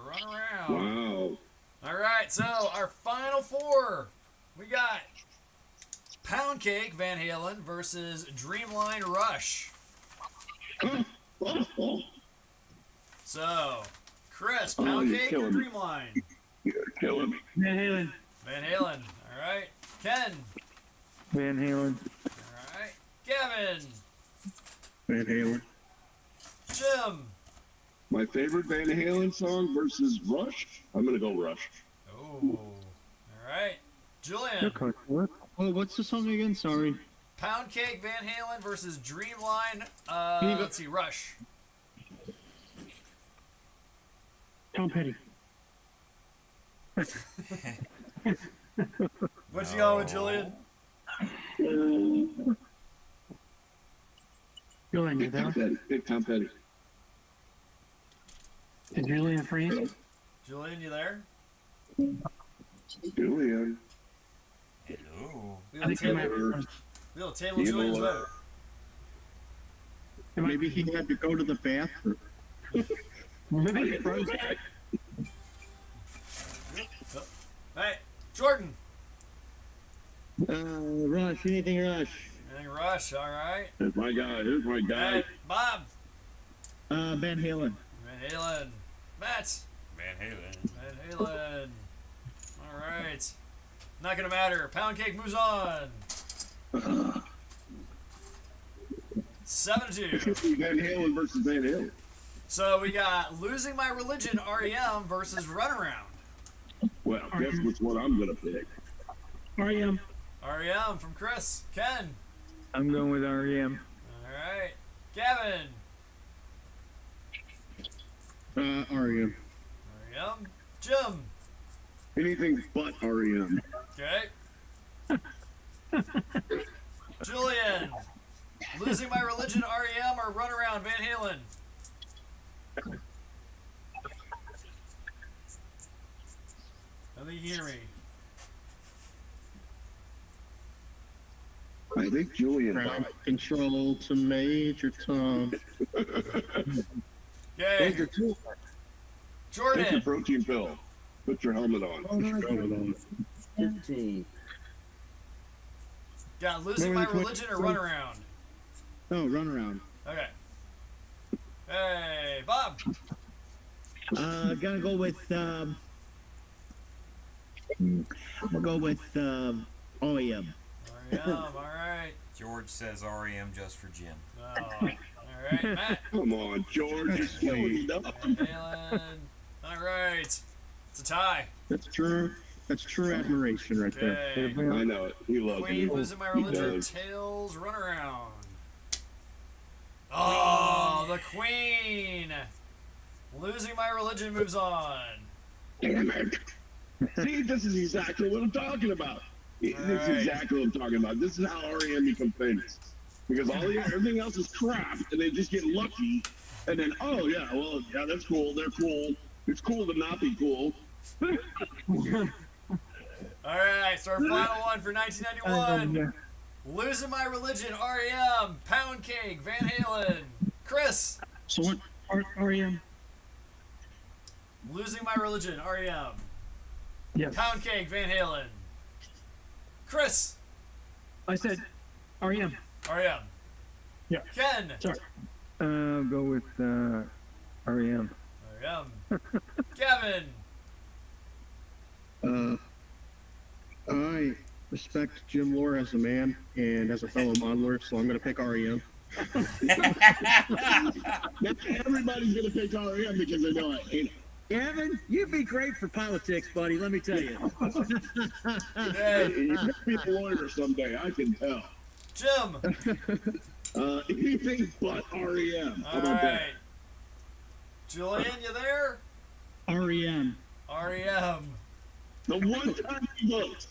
Runaround. Wow. All right. So, our final 4. We got Pound Cake, Van Halen versus Dreamline Rush. So, Chris, Pound you're Cake or killing me. Dreamline? You're killing me. Van Halen. Van Halen. All right. Ken. Van Halen. All right. Gavin. Van Halen. Jim. My favorite Van Halen song versus Rush. I'm gonna go Rush. Oh. All right. Julian. Okay. What? Oh, what's the song again? Sorry. Pound Cake, Van Halen versus Dreamline. Can you go- Let's see. Rush. Tom Petty. What you going with, Julian? Julian, you Big Tom there? Petty. Big Tom Petty. Did Julian freeze? Julian, you there? Julian. Hello. We I will think you might table, have we will table Julian's vote. Maybe he had to go to the bathroom. Maybe he froze. Hey, Jordan. Rush. Anything Rush. Anything Rush? All right. Here's my guy. Here's my guy. Hey, Bob. Van Halen. Van Halen. Matt. Van Halen. Van Halen. All right. Not gonna matter. Pound Cake moves on. 7-2. Van Halen versus Van Halen. So we got Losing My Religion, REM versus Runaround. Well, guess which one I'm gonna pick. REM. REM from Chris. Ken. I'm going with REM. All right. Gavin. REM. REM. Jim. Anything but REM. Okay. Julian. Losing My Religion, REM or Runaround, Van Halen? I think you hear me. I think Julian. Ground control to Major Tom. Okay. Take your Jordan. protein pill. Put your helmet on. Oh, no, empty. Got Losing My Religion or Runaround? Oh, Runaround. Okay. Hey, Bob. Gonna go with I'll go with REM. REM, all right. George says REM just for Jim. Oh, all right, Matt. Come on, George. You're killing me up. Van Halen. All right. It's a tie. That's true. That's true admiration right there. Okay. I know it. He loves Queen, it. Losing My He Religion, does. Tails, Runaround. Oh, the Queen. Losing My Religion moves on. Damn it. See, this is exactly what I'm talking about. This is Right. exactly what I'm talking about. This is how REM become famous. Because everything else is crap, and they just get lucky, and then, oh, yeah, well, yeah, that's cool. They're cool. It's cool to not be cool. All right, so our final one for 1991. Losing My Religion, REM, Pound Cake, Van Halen. Chris. So what? REM. Losing My Religion, REM. Yes. Pound Cake, Van Halen. Chris. I said REM. REM. Yeah. Ken. Sorry. I'll go with REM. R.E.M. Kevin. I respect Jim Lore as a man and as a fellow modeler, so I'm going to pick REM. Everybody's gonna pick REM because they know I hate it. Kevin, you'd be great for politics, buddy. Let me tell you. You might be a lawyer someday. I can tell. Jim. Anything but REM. How All about that? right. Julian, you there? REM. R.E.M. The one time you vote.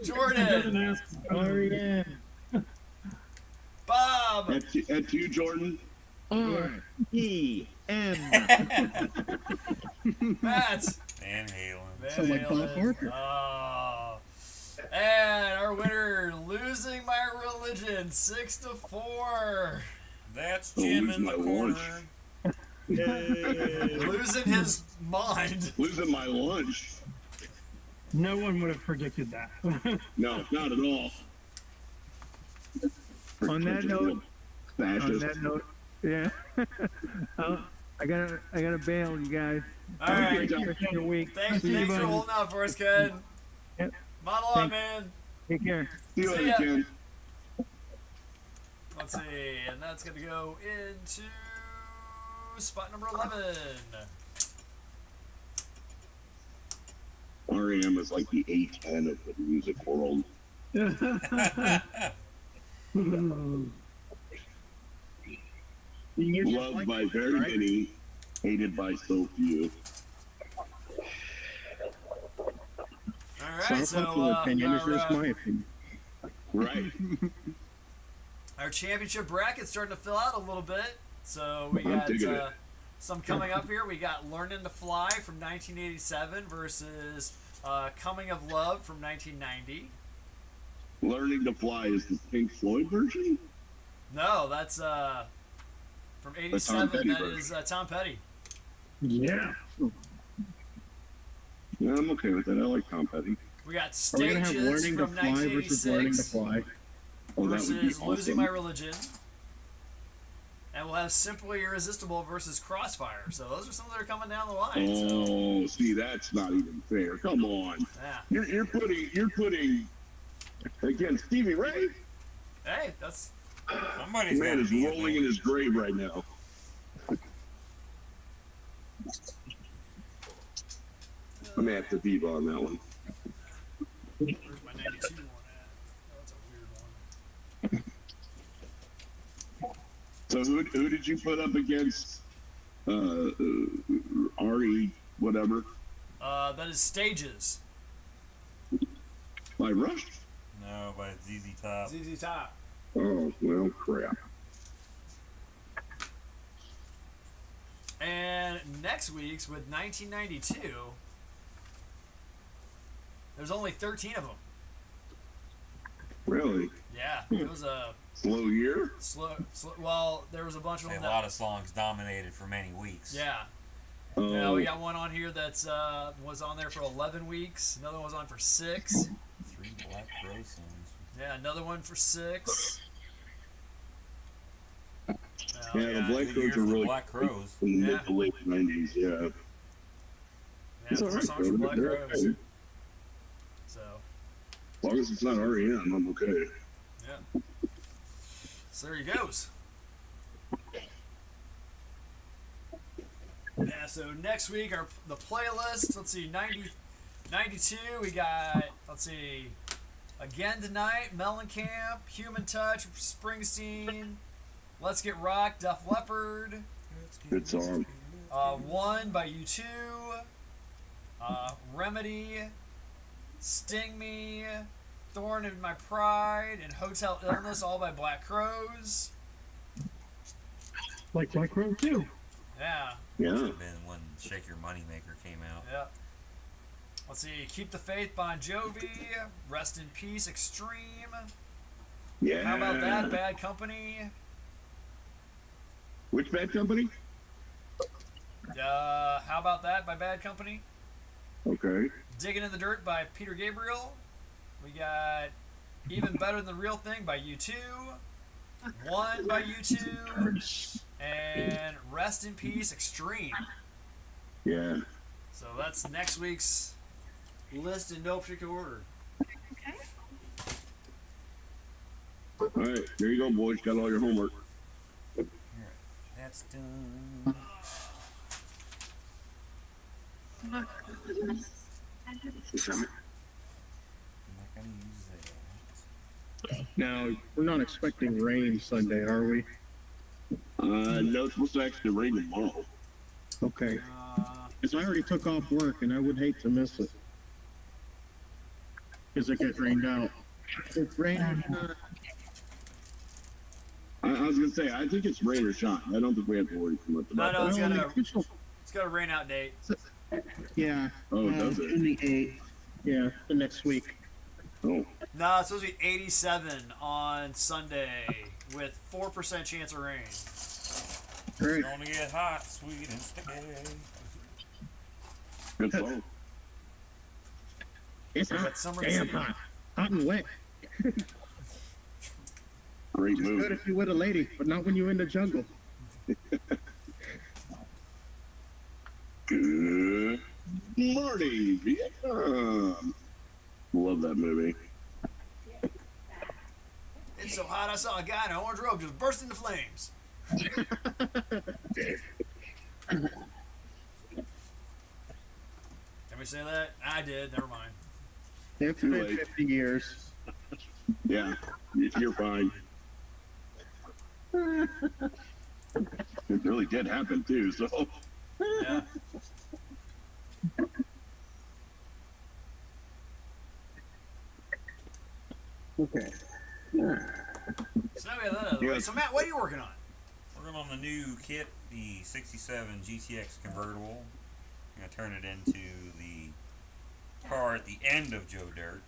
Jordan. REM. Bob. At you, Jordan. R.E.M. Matt. Van Halen. Sound like Bob Barker. Oh. And our winner, Losing My Religion, 6-4. That's Oh, Jim losing in the my corner. lunch. Losing his mind. Losing my lunch. No one would have predicted that. No, not at all. On that note, Fascist. yeah. I gotta bail, you guys. All Have a right. great rest of your week. Thanks See you, for buddy. holding out for us, Ken. Yep. Model on, Thanks. man. Take care. See you See later, ya. Ken. Let's see, and that's going to go into spot number 11. REM is like the A10 of the music world. Loved by very many, hated by so few. All It's right, not a so popular opinion, it's just our, my opinion. Right. our championship bracket's starting to fill out a little bit. So we I'm got digging it. some coming up here. We got Learning to Fly from 1987 versus Coming of Love from 1990. Learning to Fly is the Pink Floyd version? No, that's from Tom 87. Petty That version. is Tom Petty. Yeah. Yeah, I'm okay with that. I like Tom Petty. We got Are we going to have Stages Learning to from Fly versus Learning to 1986 Fly? Oh, that would be versus Losing awesome. My Religion. And we'll have Simply Irresistible versus Crossfire. So those are some that are coming down the line. So, Oh, see, that's not even fair. Come on. yeah. You're putting against Stevie Ray? Hey, that's Somebody's Man gotta is be a rolling in his grave right now. I may have to Viva on that one. where's my 92 one at? Oh, that's a weird one. So who did you put up against Ari whatever That is Stages. by Rush? No, by ZZ Top. ZZ Top. Oh well, crap. And next week's with 1992, there's only 13 of them. Really Yeah, it was a slow year. slow. Well, there was a bunch of A them. lot of songs dominated for many weeks. Yeah. Oh, Yeah, we got one on here that's was on there for 11 weeks. Another one was on for 6. 3 Black Crow songs. Yeah, another one for 6. yeah, the Black Good Crows year are for really Black Crows. in the Yeah. mid to late '90s. Yeah, Yeah, it's all 4 right. songs for Black They're Crows. okay. So, As long as it's not REM, I'm okay. yeah. So there he goes. Yeah, so next week, the playlist, let's see, 92, we got, let's see, Again Tonight, Mellencamp, Human Touch, Springsteen, Let's Get Rock, Def Leppard, Good song. One by U2, Remedy, Sting Me, Thorn in My Pride, and Hotel Illness, all by Black Crows. Like Black Crow too. Yeah, Yeah. Must have been when Shake Your Moneymaker came out. yeah. Let's see, Keep the Faith, Bon Jovi, Rest in Peace, Extreme. Yeah. How about that, Bad Company? Which bad company? How about that by Bad Company? Okay. Digging in the Dirt by Peter Gabriel. We got Even Better Than the Real Thing by U2. One by U2. and Rest in Peace Extreme. Yeah. So that's next week's list in no particular order. All right, there you go, boys. Got all your homework. That's done. I'm not gonna use that. Now, we're not expecting rain Sunday, are we? No, it's supposed to actually rain tomorrow. Okay. Because I already took off work, and I would hate to miss it. Because it gets rained out. It's raining. I was gonna say, I think it's rain or shine. I don't think we have to worry too much about No, it's that. got a rain out date. Yeah. Oh, does it? In the 8th. Yeah, the next week. Oh. No, it's supposed to be 87 on Sunday with 4% chance of rain. Great. Gonna get hot, sweet, and sticky. Good song. It's hot. But summer Damn season. hot. Hot and wet. Great Good move. if you're with a lady, but not when you're in the jungle. Good morning, Vietnam. Love that movie. It's so hot I saw a guy in an orange robe just burst into flames. Can we say that? I did. Never mind. It's Too been late. 50 years. Yeah, you're fine. It really did happen too, so. Yeah. Okay. So now we have that out of the way. So Matt, what are you working on? Working on the new kit, the 67 GTX convertible. I'm gonna turn it into the car at the end of Joe Dirt,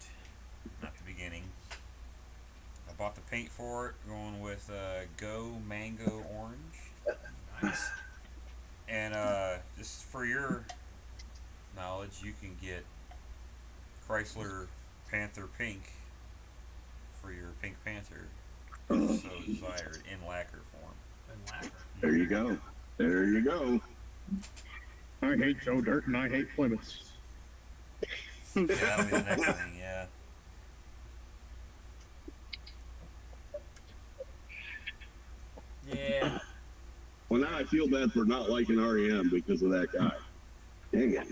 not the beginning. I bought the paint for it, going with Go Mango Orange. Nice. And just for your knowledge, you can get Chrysler Panther Pink for your Pink Panther, if so desired, in lacquer form. And lacquer. There you go. There you go. I hate Joe Dirt and I hate Plymouths. Yeah, that'll be the next thing, yeah. Yeah. Well, now I feel bad for not liking REM because of that guy. Dang it.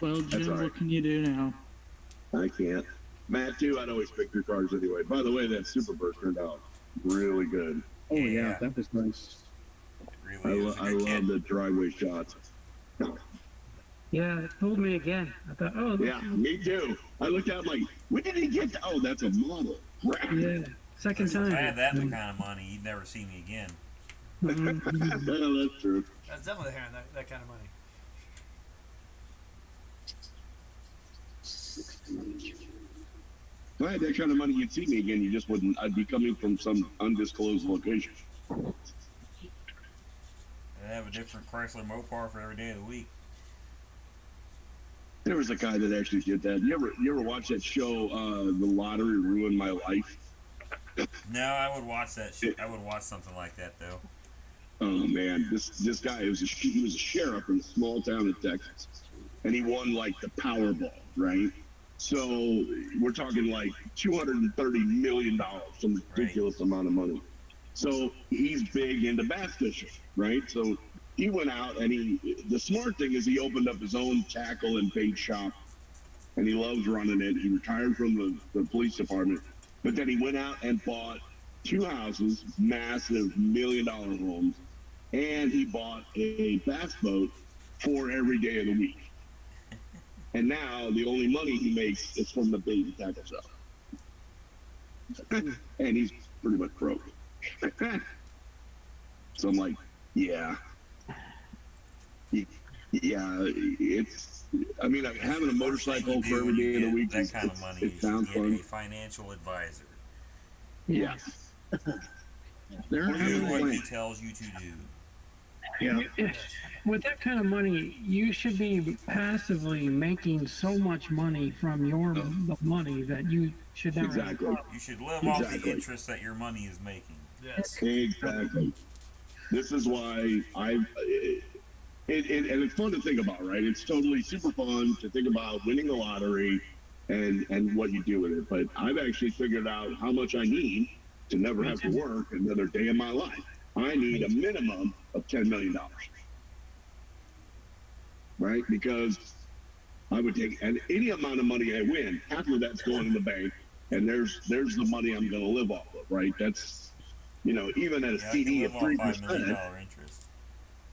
Well, That's Jim, all right. what can you do now? I can't. Matt, too, I'd always pick your cars anyway. By the way, that Superbird turned out really good. Oh, yeah, Yeah. that was nice. It I, really is a I good love kit. the driveway shots. Yeah, it fooled me again. I thought, oh, Yeah, me too. I looked out like, when did he get to? Oh, that's a model. Crap. yeah, second If time. I had that kind of money, you'd never see me again. Yeah, that's true. That's definitely having that kind of money. If I had that kind of money, you'd see me again. You just wouldn't. I'd be coming from some undisclosed location. And I have a different Chrysler Mopar for every day of the week. There was a guy that actually did that. You ever watch that show, The Lottery Ruined My Life? No, I would watch that shit. I would watch something like that though. Oh man, this guy he was a sheriff in a small town in Texas, and he won like the Powerball, right? So we're talking like $230 million, some ridiculous amount of money. So he's big into bass fishing, right? So he went out and the smart thing is he opened up his own tackle and bait shop, and he loves running it. He retired from the police department, but then he went out and bought 2 houses, massive $1 million homes, and he bought a bass boat for every day of the week. And now the only money he makes is from the bait and tackle shop. And he's pretty much broke. So I'm like, yeah. It's, I mean, like, having a motorcycle for every day of the week that kind of money. it You sounds should get fun. a financial advisor. Yes. They're Do having what like, he tells you to do. yeah. With that kind of money, you should be passively making so much money from your the money that you should never. Exactly. You should live off the Exactly. interest that your money is making. Yes. Exactly. This is why and it's fun to think about, right? It's totally super fun to think about winning the lottery and what you do with it. But I've actually figured out how much I need to never have to work another day in my life. I need a minimum of $10 million. Right? Because I would take any amount of money I win, half of that's going in the bank, and there's the money I'm going to live off of, right? That's, even at a CD of 3%. $5 million interest.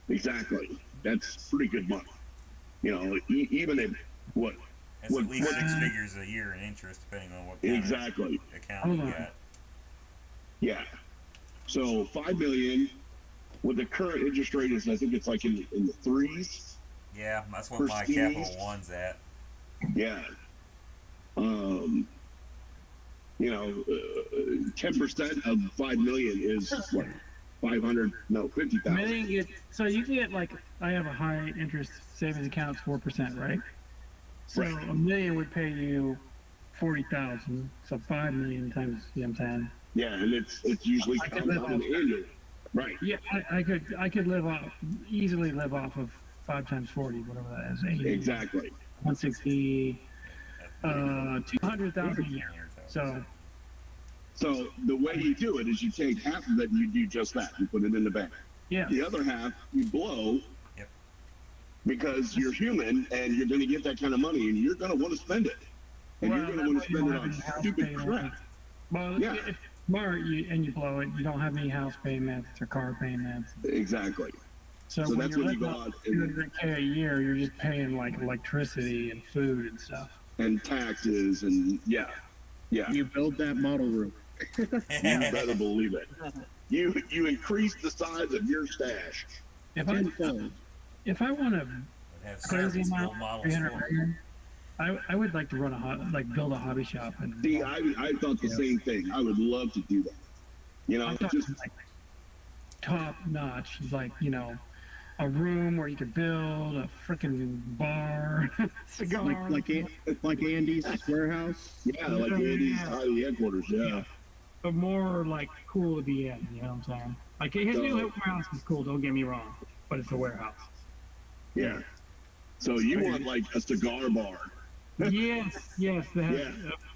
Exactly. That's pretty good money. Even if That's at least 6 figures a year in interest, depending on what kind exactly of account you got. Yeah. So $5 million with the current interest rate is, I think it's like in the 3s. Yeah, that's what For my CDs. Capital One's at. Yeah. 10% of $5 million is what? 50,000. So you can get I have a high interest savings account, it's 4%, right? So Right. $1 million would pay you 40,000. So 5 million times, $10. Yeah, and it's usually I could live compounded annually. Right. Yeah, I could easily live off of 5 times 40, whatever that is. 80, Exactly. 160, 200,000 a year. So the way you do it is you take half of it and you do just that. You put it in the bank. yeah, The other half you blow. Yep. Because you're human and you're going to get that kind of money and you're going to want to spend it. And Well, you're going to want to you spend don't it on have any house stupid payments. crap. Well, Yeah. if tomorrow you blow it, you don't have any house payments or car payments. Exactly. So So when that's you're when you living go off out and, 200K a year, you're just paying electricity and food and stuff. and taxes and yeah. You build that model room. You better believe it. You increase the size of your stash. If I want to Have crazy service amount, build models 300 for it. grand, I would like to run build a hobby shop and See, I thought the same thing. I would love to do that. I'm talking just top notch, a room where you could build a freaking bar, cigar, like Andy's warehouse. yeah, like Andy's headquarters. Yeah. but more cool to be in. You know what I'm saying? His new warehouse is cool. Don't get me wrong, but it's a warehouse. Yeah. So you want like a cigar bar? Yes, that has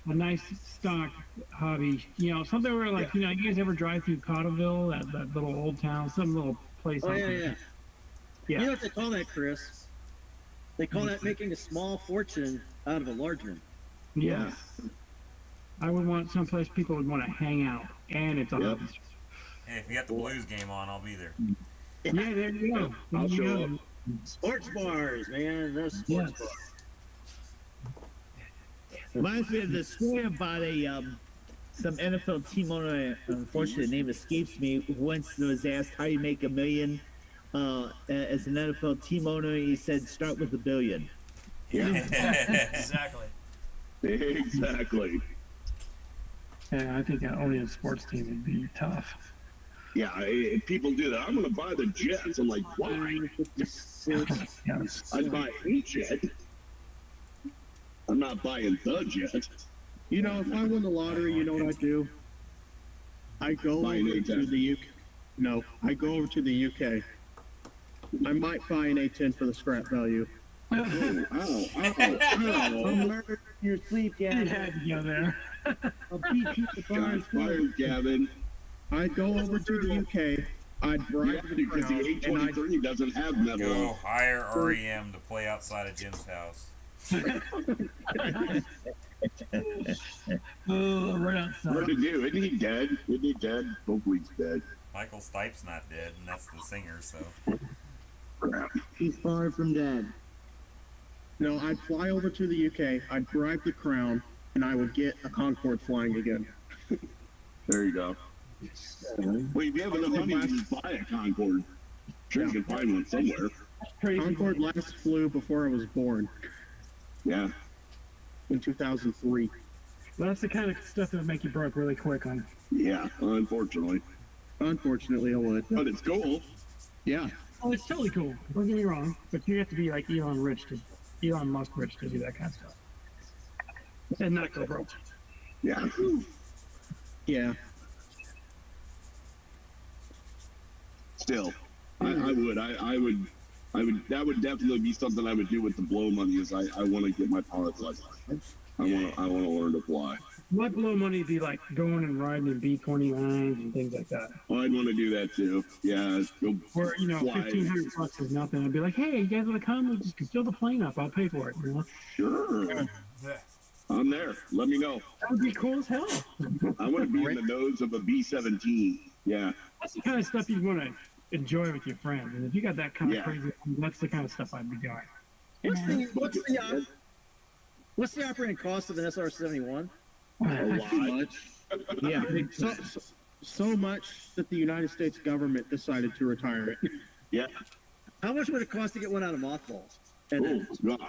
a nice stock hobby. Something where you guys ever drive through Cotterville, that little old town, some little place. Oh, out yeah, there. yeah. Yeah. You know what they call that, Chris? They call that making a small fortune out of a large one. Yes. I would want someplace people would want to hang out, and it's a Yep. hobby. Hey, if you got the Blues game on, I'll be there. Yeah, there you go. I'll There you show go. up. Sports bars, man. Those sports Yes. bars. Reminds me of the story about some NFL team owner. Unfortunately, the name escapes me. Who once was asked how you make $1 million as an NFL team owner. He said, "Start with $1 billion." Exactly. Exactly. Yeah, I think owning a sports team would be tough. Yeah, people do that. I'm going to buy the Jets. I'm like, why? Yes. I'd buy a Jet. I'm not buying the Jet. If I win the lottery, you know what I do? I go Buy an over to A10. the UK. No, I go over to the UK. I might buy an A10 for the scrap value. Ow, ow, ow. Murder in your sleep, You yeah. had to go there. I'll beat you to Shots fired, Gavin. I'd go over to the UK. I'd Yeah, bribe the because the crowd, and I'd A23 doesn't have metal. Go hire REM to play outside of Jim's house. Right outside. What did he do? Isn't he dead? Isn't he dead? Hopefully he's dead. Michael Stipe's not dead, and that's the singer, so. Crap. He's far from dead. No, I'd fly over to the UK. I'd bribe the crown, and I would get a Concorde flying again. There you go. Well, if you have enough money, you just buy a Concorde. Sure, you can find one somewhere. Concorde last flew before I was born Yeah. in 2003. Well, that's the kind of stuff that would make you broke really quick on. Yeah, unfortunately. Unfortunately, I would. But it's cool. Yeah. Oh, it's totally cool. Don't get me wrong, but you have to be like Elon Musk rich to do that kind of stuff, and not go broke. Yeah. Yeah. Still, I would. That would definitely be something I would do with the blow money. Is I want to get my pilot's license. I want to learn to fly. What blow money would be like going and riding in B-29s and things like that? Well, I'd want to do that too. Yeah, go Or, you know, fly. $1,500 is nothing. I'd be like, hey, you guys want to come? We'll just fill the plane up. I'll pay for it. You know? Sure. I'm there. Let me know. That would be cool as hell. I want to be in the nose of a B-17. Yeah. That's the kind of stuff you'd want to enjoy with your friends. And if you got that kind of Yeah. crazy, that's the kind of stuff I'd be doing. What's the operating cost of an SR-71? A lot. Yeah, so much that the United States government decided to retire it. Yeah. How much would it cost to get one out of mothballs? Oh, God.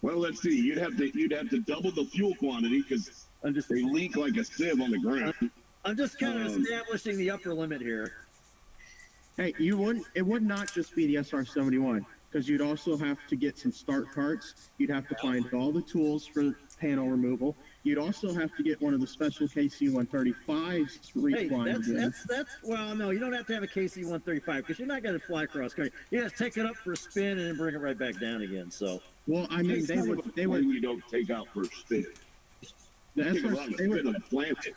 Well, let's see. You'd have to double the fuel quantity because they leak like a sieve on the ground. I'm just kind of establishing the upper limit here. Hey, it would not just be the SR-71, because you'd also have to get some start parts. You'd have to find all the tools for panel removal. You'd also have to get one of the special KC-135s Hey, reflying. well, no, you don't have to have a KC-135 because you're not going to fly cross country. You got to take it up for a spin and then bring it right back down again. So, Well, I mean, they would. You don't take out for a spin. The Take a lot of spin and plant it.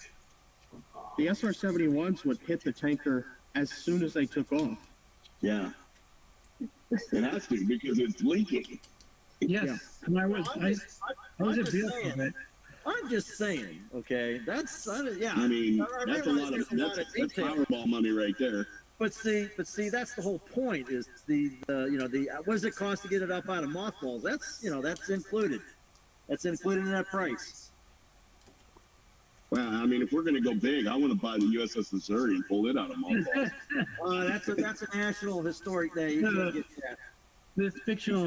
The SR-71s would hit the tanker as soon as they took off. Yeah. It has to because it's leaking. Yes. And I was a deal for it. I'm just saying, okay? Yeah. I mean, I that's a realize lot of there's that's detail. Powerball money right there. But see, that's the whole point. Is what does it cost to get it up out of mothballs? That's included. That's included in that price. Well, I mean, if we're going to go big, I want to buy the USS Missouri and pull it out of mothballs. That's a national historic day. You can't get that.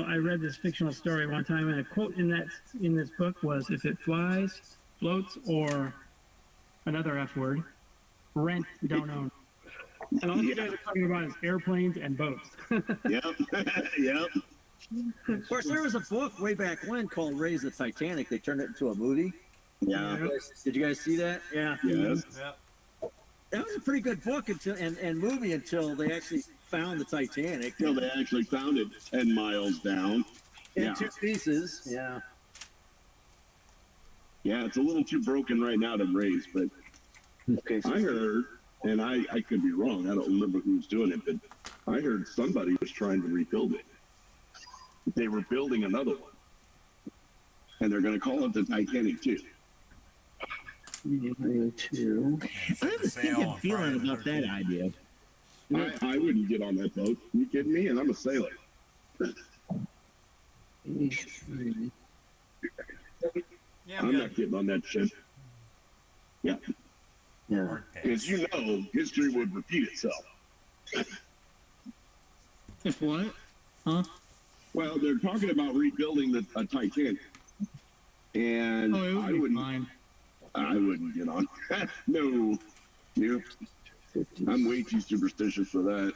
I read this fictional story one time, and a quote in this book was, "If it flies, floats, or another F word, rent, don't own." And all you guys are talking about is airplanes and boats. Yep. Yep. Of course, there was a book way back when called "Raise the Titanic." They turned it into a movie. Yeah. Did you guys see that? Yeah. Yes. Yeah. That was a pretty good book and movie until they actually found the Titanic. Till they actually found it 10 miles down. In two pieces. Yeah. Yeah, it's a little too broken right now to raise, but I heard, and I could be wrong, I don't remember who was doing it, but I heard somebody was trying to rebuild it. They were building another one. And they're going to call it the Titanic 2. I have a stinking feeling about that idea. I wouldn't get on that boat. You kidding me? And I'm a sailor. Yeah, I'm not getting on that ship. Yeah. Yeah. Because you know, history would repeat itself. If what? Huh? Well, they're talking about rebuilding a Titanic. And Oh, it would I be wouldn't. fine. I wouldn't get on. No. Nope. I'm way too superstitious for that.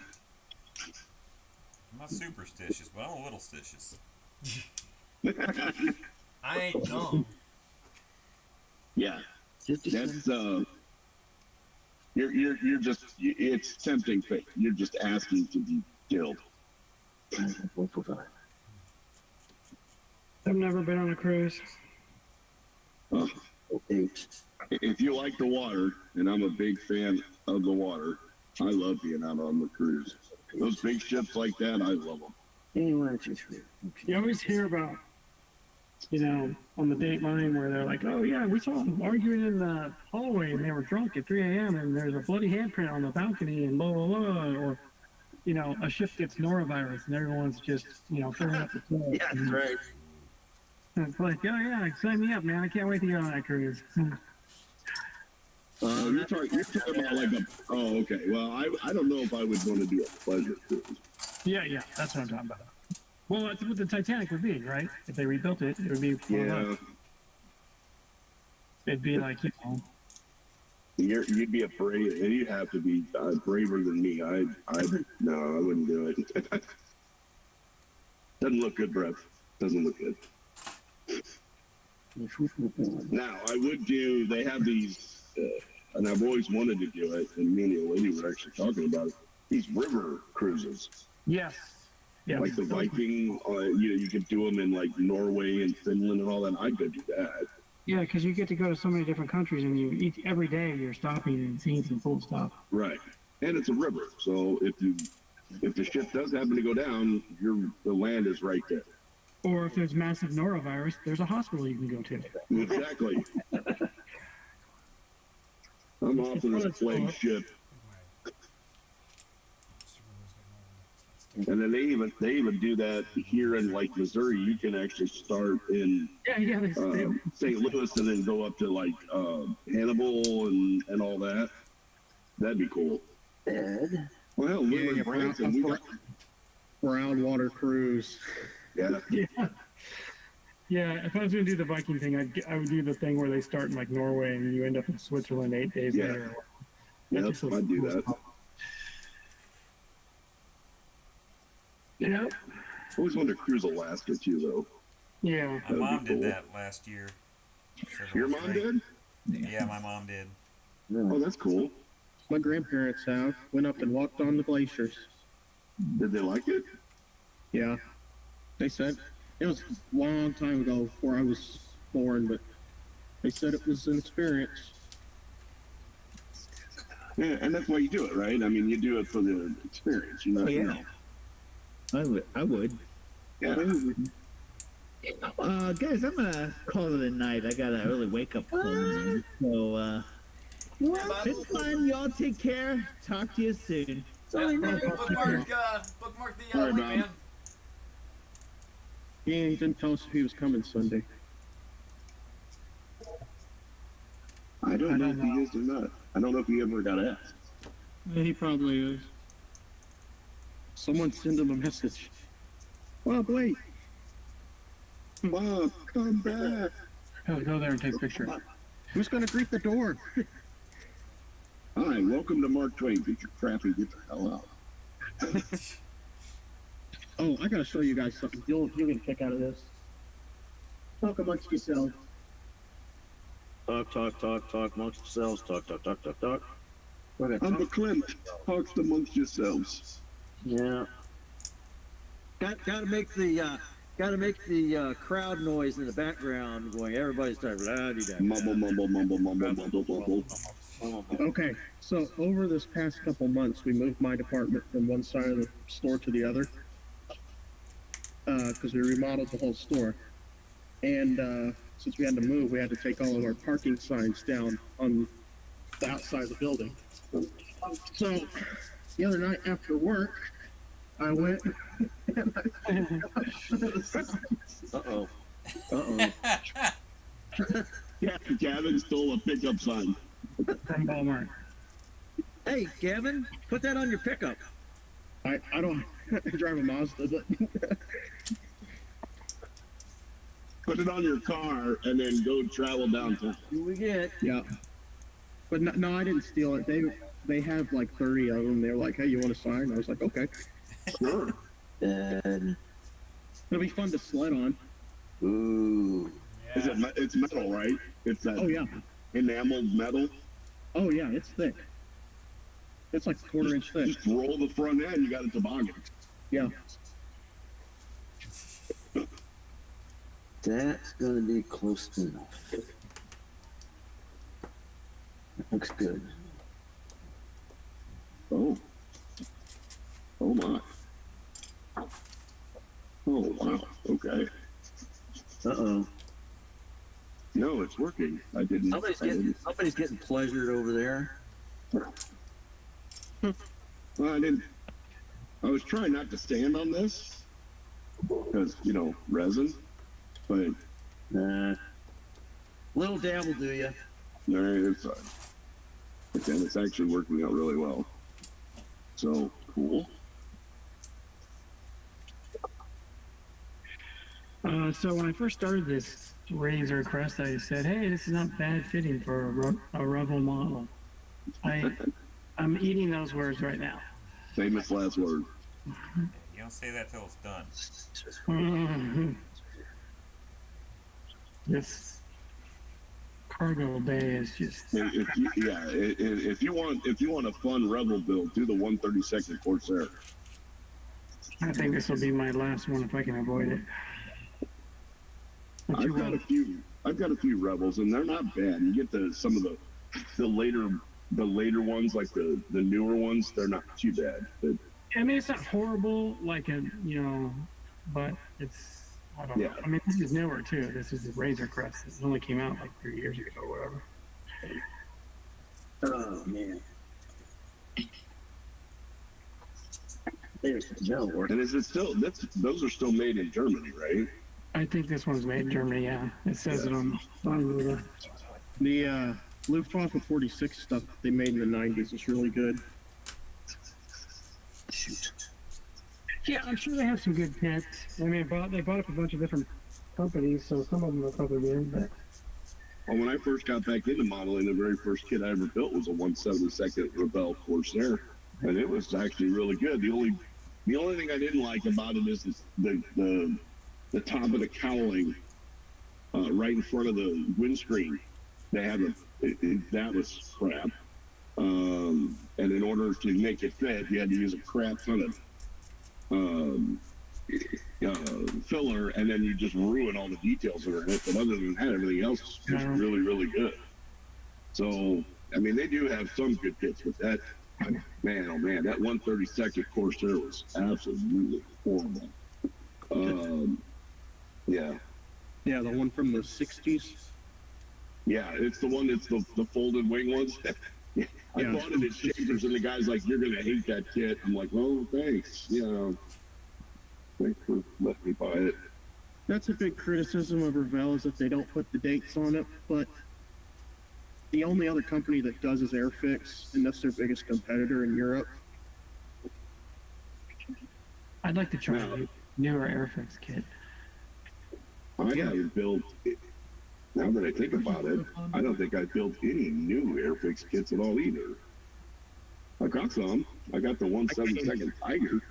I'm not superstitious, but I'm a little stitious. I ain't dumb. Yeah. That's you're just it's tempting fate. You're just asking to be killed. I've never been on a cruise. Oh. If you like the water, and I'm a big fan of the water, I love being out on the cruise. Those big ships like that, I love them. You always hear about, on the Dateline where they're like, oh yeah, we saw them arguing in the hallway and they were drunk at 3 a.m. and there's a bloody handprint on the balcony and blah, blah, blah. Or, a ship gets norovirus and everyone's just, filling up the toilet. Yeah, that's right. And it's like, oh yeah, sign me up, man. I can't wait to get on that cruise. You're talking about like oh, okay. Well, I don't know if I would want to do a pleasure cruise. Yeah, that's what I'm talking about. Well, that's what the Titanic would be, right? If they rebuilt it, it would be it'd be like, You'd be afraid. You'd have to be braver than me. No, I wouldn't do it. Doesn't look good, Brett. Doesn't look good. Now, I would do, they have these, and I've always wanted to do it, and me and the lady were actually talking about it. these river cruises. Yes. Yeah. Like the Viking, you could do them in like Norway and Finland and all that. I'd go do that. Yeah, because you get to go to so many different countries, and every day you're stopping and seeing some cool stuff. Right, and it's a river, so if the ship does happen to go down, the land is right there. Or if there's massive norovirus, there's a hospital you can go to. Exactly. I'm off in this plague ship. And then they even do that here in like Missouri. You can actually start in St. Louis and then go up to like Hannibal and all that. That'd be cool. Ed? Well, Yeah, Branson, we got brown water cruise. yeah. Yeah, if I was going to do the Viking thing, I would do the thing where they start in like Norway and you end up in Switzerland 8 days Yeah. later. Yep, I'd do that. Yeah. I always wanted to cruise Alaska too, though. Yeah. My mom did that last year. Your mom did? Yeah, my mom did. Oh, that's cool. My grandparents went up and walked on the glaciers. Did they like it? Yeah, they said it was a long time ago before I was born, but they said it was an experience. Yeah, and that's why you do it, right? I mean, you do it for the experience. You know. Oh, yeah. I would. Yeah. Guys, I'm gonna call it a night. I got an early wake up call. Man. So, been fun. Y'all take care. Talk to you soon. Bookmark the All right, link, Bob. man. Yeah, he didn't tell us if he was coming Sunday. I don't know if he is or not. I don't know if he ever got asked. Yeah, he probably is. Someone send him a message. Bob, wait. Bob, come back. Go there and take a picture. Who's gonna greet the door? Hi, welcome to Mark Twain. Get your crap and get the hell out. Oh, I gotta show you guys something. You'll get a kick out of this. Talk amongst yourselves. Talk amongst yourselves. Talk. Okay, I'm McClint. Talks amongst yourselves. yeah. Gotta make the crowd noise in the background going. Everybody's talking. Mumble, mumble, mumble, mumble, mumble, mumble. Okay, so over this past couple months, we moved my department from one side of the store to the other because we remodeled the whole store. And since we had to move, we had to take all of our parking signs down on the outside of the building. So the other night after work, I went and Uh-oh. Yeah, Gavin stole a pickup sign. From Walmart. Hey, Gavin, put that on your pickup. I don't drive a Mazda, but Put it on your car and then go travel downtown. Here we get. yeah. But no, I didn't steal it. They have like 30 of them. They're like, hey, you want a sign? I was like, okay. Sure. Ed. It'll be fun to sled on. Ooh. Is it, it's metal, right? It's that Oh yeah. enameled metal. Oh yeah, it's thick. It's like a quarter-inch thick. Just roll the front end. You got a toboggan. Yeah. That's gonna be close enough. That looks good. Oh. Oh my. Oh wow. Okay. Uh-oh. No, it's working. I didn't. Somebody's getting pleasured over there. Well, I didn't. I was trying not to stand on this because resin, but Nah. Little dab will do you. It's actually working out really well. So cool. So when I first started this Razor Crest, I said, "Hey, this is not bad fitting for a Revel model." I'm eating those words right now. Famous last word. You don't say that till it's done. This cargo bay is just. If you want a fun rebel build, do the 132nd Corsair. I think this will be my last one if I can avoid it. I've got a few rebels, and they're not bad. You get some of the later ones, like the newer ones. They're not too bad. I mean, it's not horrible, like but it's. I don't know. I mean, this is newer too. This is the Razor Crest. It only came out like 3 years ago or whatever. Oh man. There's no work. And is it still? Those are still made in Germany, right? I think this one's made in Germany. Yeah, it says it on the. The Luftwaffe 46 stuff they made in the 90s is really good. Shoot. Yeah, I'm sure they have some good kits. I mean, they bought up a bunch of different companies, so some of them are probably good. But Well, when I first got back into modeling, the very first kit I ever built was a 172nd Rebelle Corsair, and it was actually really good. The only thing I didn't like about it is the top of the cowling right in front of the windscreen. They had that was crap. And in order to make it fit, you had to use a crap ton of filler, and then you just ruin all the details that are in it. But other than that, everything else is just really, really good. So, I mean, they do have some good kits, but that, man, oh man, that 132nd Corsair was absolutely horrible. Yeah. Yeah, the one from the 60s. Yeah, it's the one that's the folded wing ones. I bought it at Shakers, and the guy's like, "You're gonna hate that kit." I'm like, "Oh, thanks. Thanks for letting me buy it." That's a big criticism of Revell is that they don't put the dates on it, but the only other company that does is Airfix, and that's their biggest competitor in Europe. I'd like to try a newer Airfix kit. I haven't built. Now that I think about it, I don't think I built any new Airfix kits at all either. I got some. I got the 172nd Tiger.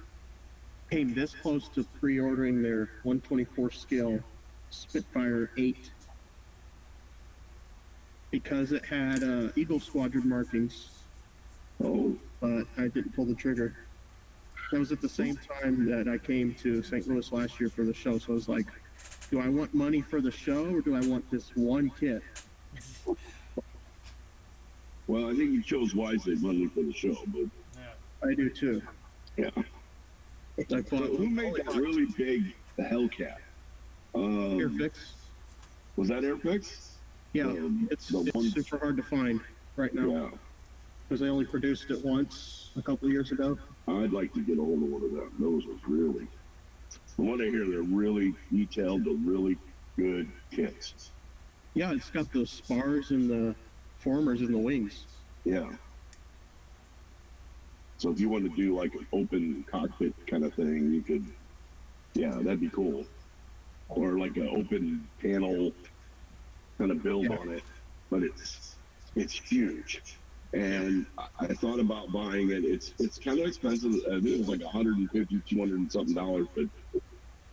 Came this close to pre-ordering their 124 scale Spitfire 8 because it had Eagle Squadron markings. Oh. But I didn't pull the trigger. That was at the same time that I came to St. Louis last year for the show, so I was like, do I want money for the show, or do I want this one kit? Well, I think you chose wisely money for the show, but I do too. Yeah. So who made that really big Hellcat? Airfix. Was that Airfix? Yeah, it's super hard to find right now because they only produced it once a couple of years ago. I'd like to get a hold of one of them. Those are really. From what I hear, they're really detailed, they're really good kits. Yeah, it's got those spars and the formers in the wings. Yeah. So if you want to do like an open cockpit kind of thing, you could, that'd be cool. Or like an open panel kind of build on it. But it's huge. And I thought about buying it. It's kind of expensive. I think it was like $150, $200 and something dollars. But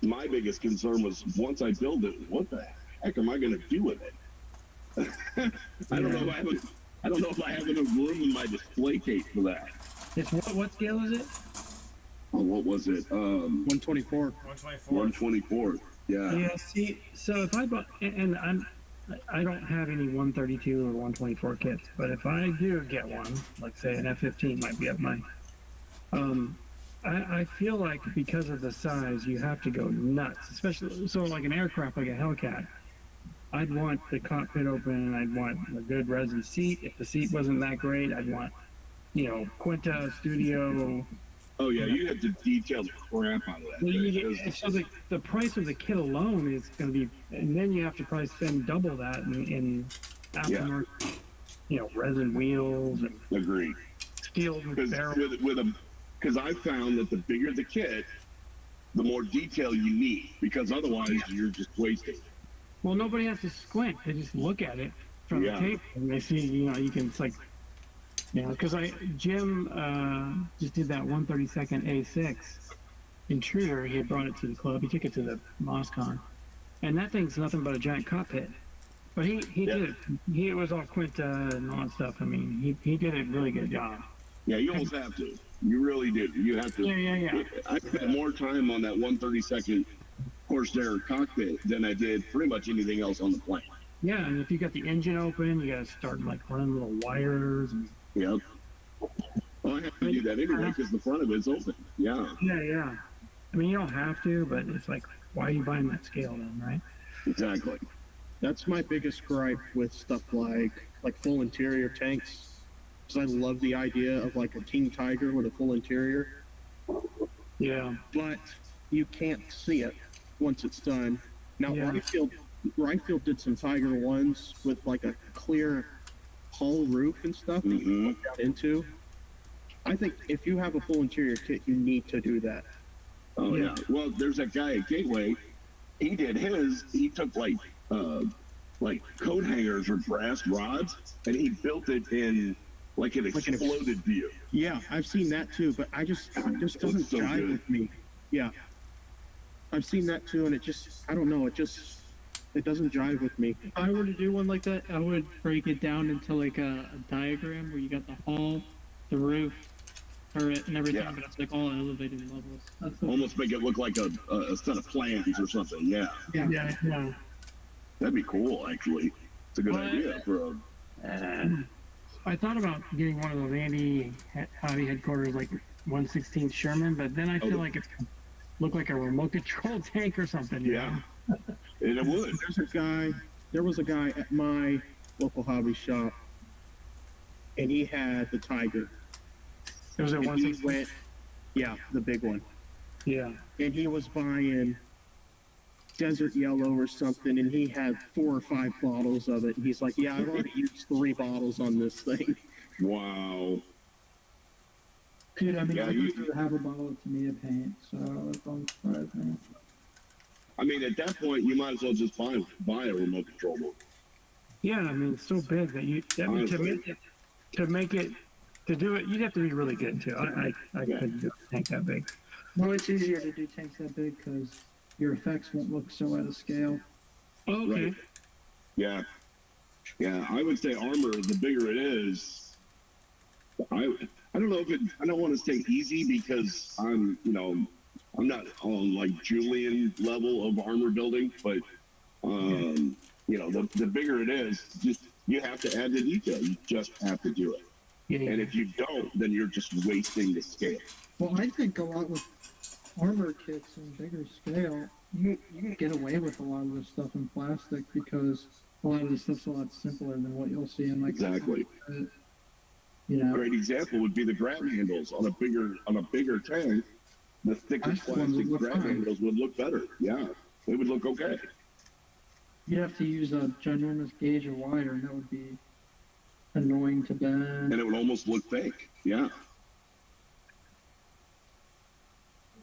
my biggest concern was once I build it, what the heck am I going to do with it? I don't know if I have enough room in my display case for that. It's what scale is it? Oh, what was it? 124. 124. Yeah. Yeah. See, so if I bought, and I don't have any 132 or 124 kits, but if I do get one, like say an F-15 might be up my, I feel like because of the size, you have to go nuts, especially, so like an aircraft like a Hellcat, I'd want the cockpit open, and I'd want a good resin seat. If the seat wasn't that great, I'd want, Quinta Studio. Oh yeah, you have to detail the crap out of that. So the price of the kit alone is going to be, and then you have to probably spend double that in aftermarket, resin wheels and agreed. Steel barrels. Because I found that the bigger the kit, the more detail you need, because otherwise you're just wasting. Well, nobody has to squint; they just look at it from the table, and they see, you can. It's like. Because Jim just did that 132nd A6 intruder. He had brought it to the club. He took it to the MOSCON, and that thing's nothing but a giant cockpit. But he did it. It was all Quinta and all that stuff. I mean, he did a really good job. Yeah, you almost have to. You really do. You have to. Yeah. I spent more time on that 132nd Corsair cockpit than I did pretty much anything else on the plane. Yeah, and if you got the engine open, you got to start like running little wires. And... Yep. Well, I have to do that anyway because the front of it's open. Yeah. Yeah. I mean, you don't have to, but it's like, why are you buying that scale then, right? Exactly. That's my biggest gripe with stuff like full interior tanks, because I love the idea of like a King Tiger with a full interior. Yeah. But you can't see it once it's done. Now, Yeah. Rhinefield did some Tiger ones with like a clear hull roof and stuff that you can look down into. I think if you have a full interior kit, you need to do that. Oh yeah. Well, there's that guy at Gateway. He did his. He took like coat hangers or brass rods, and he built it in like an exploded view. Yeah, I've seen that too, but it just doesn't so jive good. with me. Yeah, I've seen that too, and I don't know, it doesn't jive with me. If I were to do one like that, I would break it down into like a diagram where you got the hull, the roof, turret, and everything, Yeah. but it's like all elevated levels. That's the Almost make it look like a set of plans or something. Yeah, Yeah. that'd be cool. Actually, it's a good Well, idea for a. I thought about getting one of those Andy Hobby headquarters, like 116 Sherman, but then I feel like it looked like a remote control tank or something. you Yeah, know? and it would. There was a guy at my local hobby shop, and he had the Tiger. It was a And he 116. went, yeah, the big one. Yeah. And he was buying Desert Yellow or something, and he had 4 or 5 bottles of it. And he's like, yeah, I've already used 3 bottles on this thing. Wow. Dude, I mean, Yeah, I you- used to have a bottle of Tamiya paint, so it don't surprise me. I mean, at that point, you might as well just buy a remote control one. Yeah, I mean, it's so big that Honestly. to do it, you'd have to be really good too. I couldn't do a tank that big. Well, it's easier to do tanks that big because your effects won't look so out of scale. Oh, okay. Right. Yeah. Yeah, I would say armor, the bigger it is, I don't know if it, I don't want to say easy because I'm not on like Julian level of armor building, but, the bigger it is, just, you have to add the detail. You just have to do it. Yeah. And if you don't, then you're just wasting the scale. Well, I think a lot with armor kits and bigger scale, you can get away with a lot of this stuff in plastic because a lot of this stuff's a lot simpler than what you'll see in like Exactly. you know. Great example would be the grab handles on a bigger tank. The thicker Plastic ones would plastic look grab fine. handles would look better. Yeah, they would look okay. You'd have to use a ginormous gauge of wire, and that would be annoying to bend. And it would almost look fake. Yeah.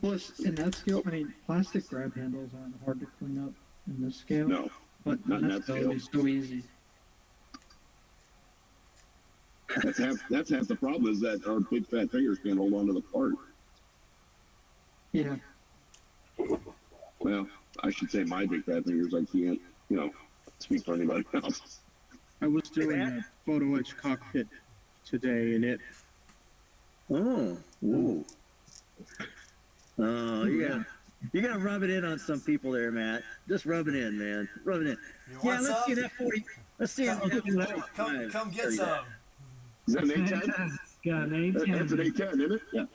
Plus, in that scale, I mean, plastic grab handles aren't hard to clean up in this scale. No. But not in that that scale is so easy. That's half the problem is that our big fat fingers can't hold on to the part. Yeah. Well, I should say my big fat fingers. I can't, speak for anybody else. I was doing a photo etch cockpit today, and it. Oh, ooh. Oh, you gotta rub it in on some people there, Matt. Just rub it in, man. Rub it in. You Yeah, want let's see some? an F40. Let's see an F45. Come get some. Is that an A10? Got an That's an A10. A10, isn't it? Yeah.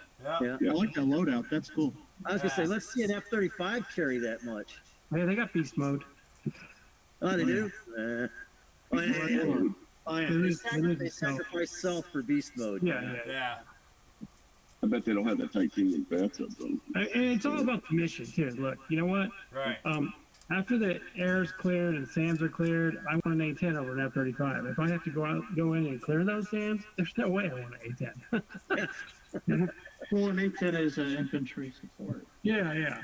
Yeah. Yeah. I like that loadout. That's cool. I was gonna say, let's see an F35 carry that much. Hey, they got beast mode. Oh, they do? Oh, yeah. Oh, yeah. It is They sacrifice self for beast mode. Yeah. Yeah. I bet they don't have that titanium bathtub though. And it's all about the mission too. Look, you know what? Right. After the air's cleared and SAMs are cleared, I want an A10 over an F35. If I have to go in and clear those SAMs, there's no way I want an A10. Well, an A10 is an infantry support. Yeah.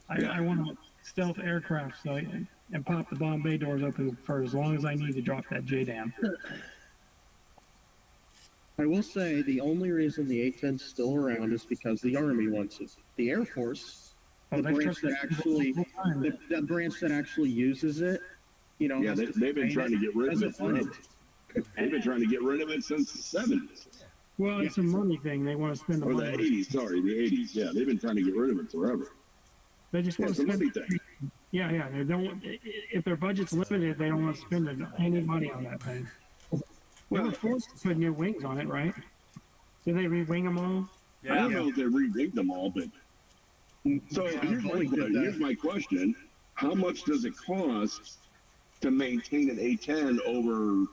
I want a stealth aircraft and pop the bomb bay doors open for as long as I need to drop that JDAM. I will say the only reason the A10's still around is because the Army wants it. The Air Force, the branch that actually uses it, you know, Yeah, has to they've been maintain trying to get rid of it doesn't want forever. They've been trying to get rid of it since the 70s. Well, it's a money thing. They want to spend the Or the money. 80s, sorry, the 80s. Yeah, they've been trying to get rid of it forever. They just Yeah, want it's to a spend. money thing. Yeah, yeah. They don't. If their budget's limited, they don't want to spend any money on that thing. They were forced to put new wings on it, right? Did they re-wing them all? I don't know if they re-rigged them all, but so here's my question: how much does it cost to maintain an A10 over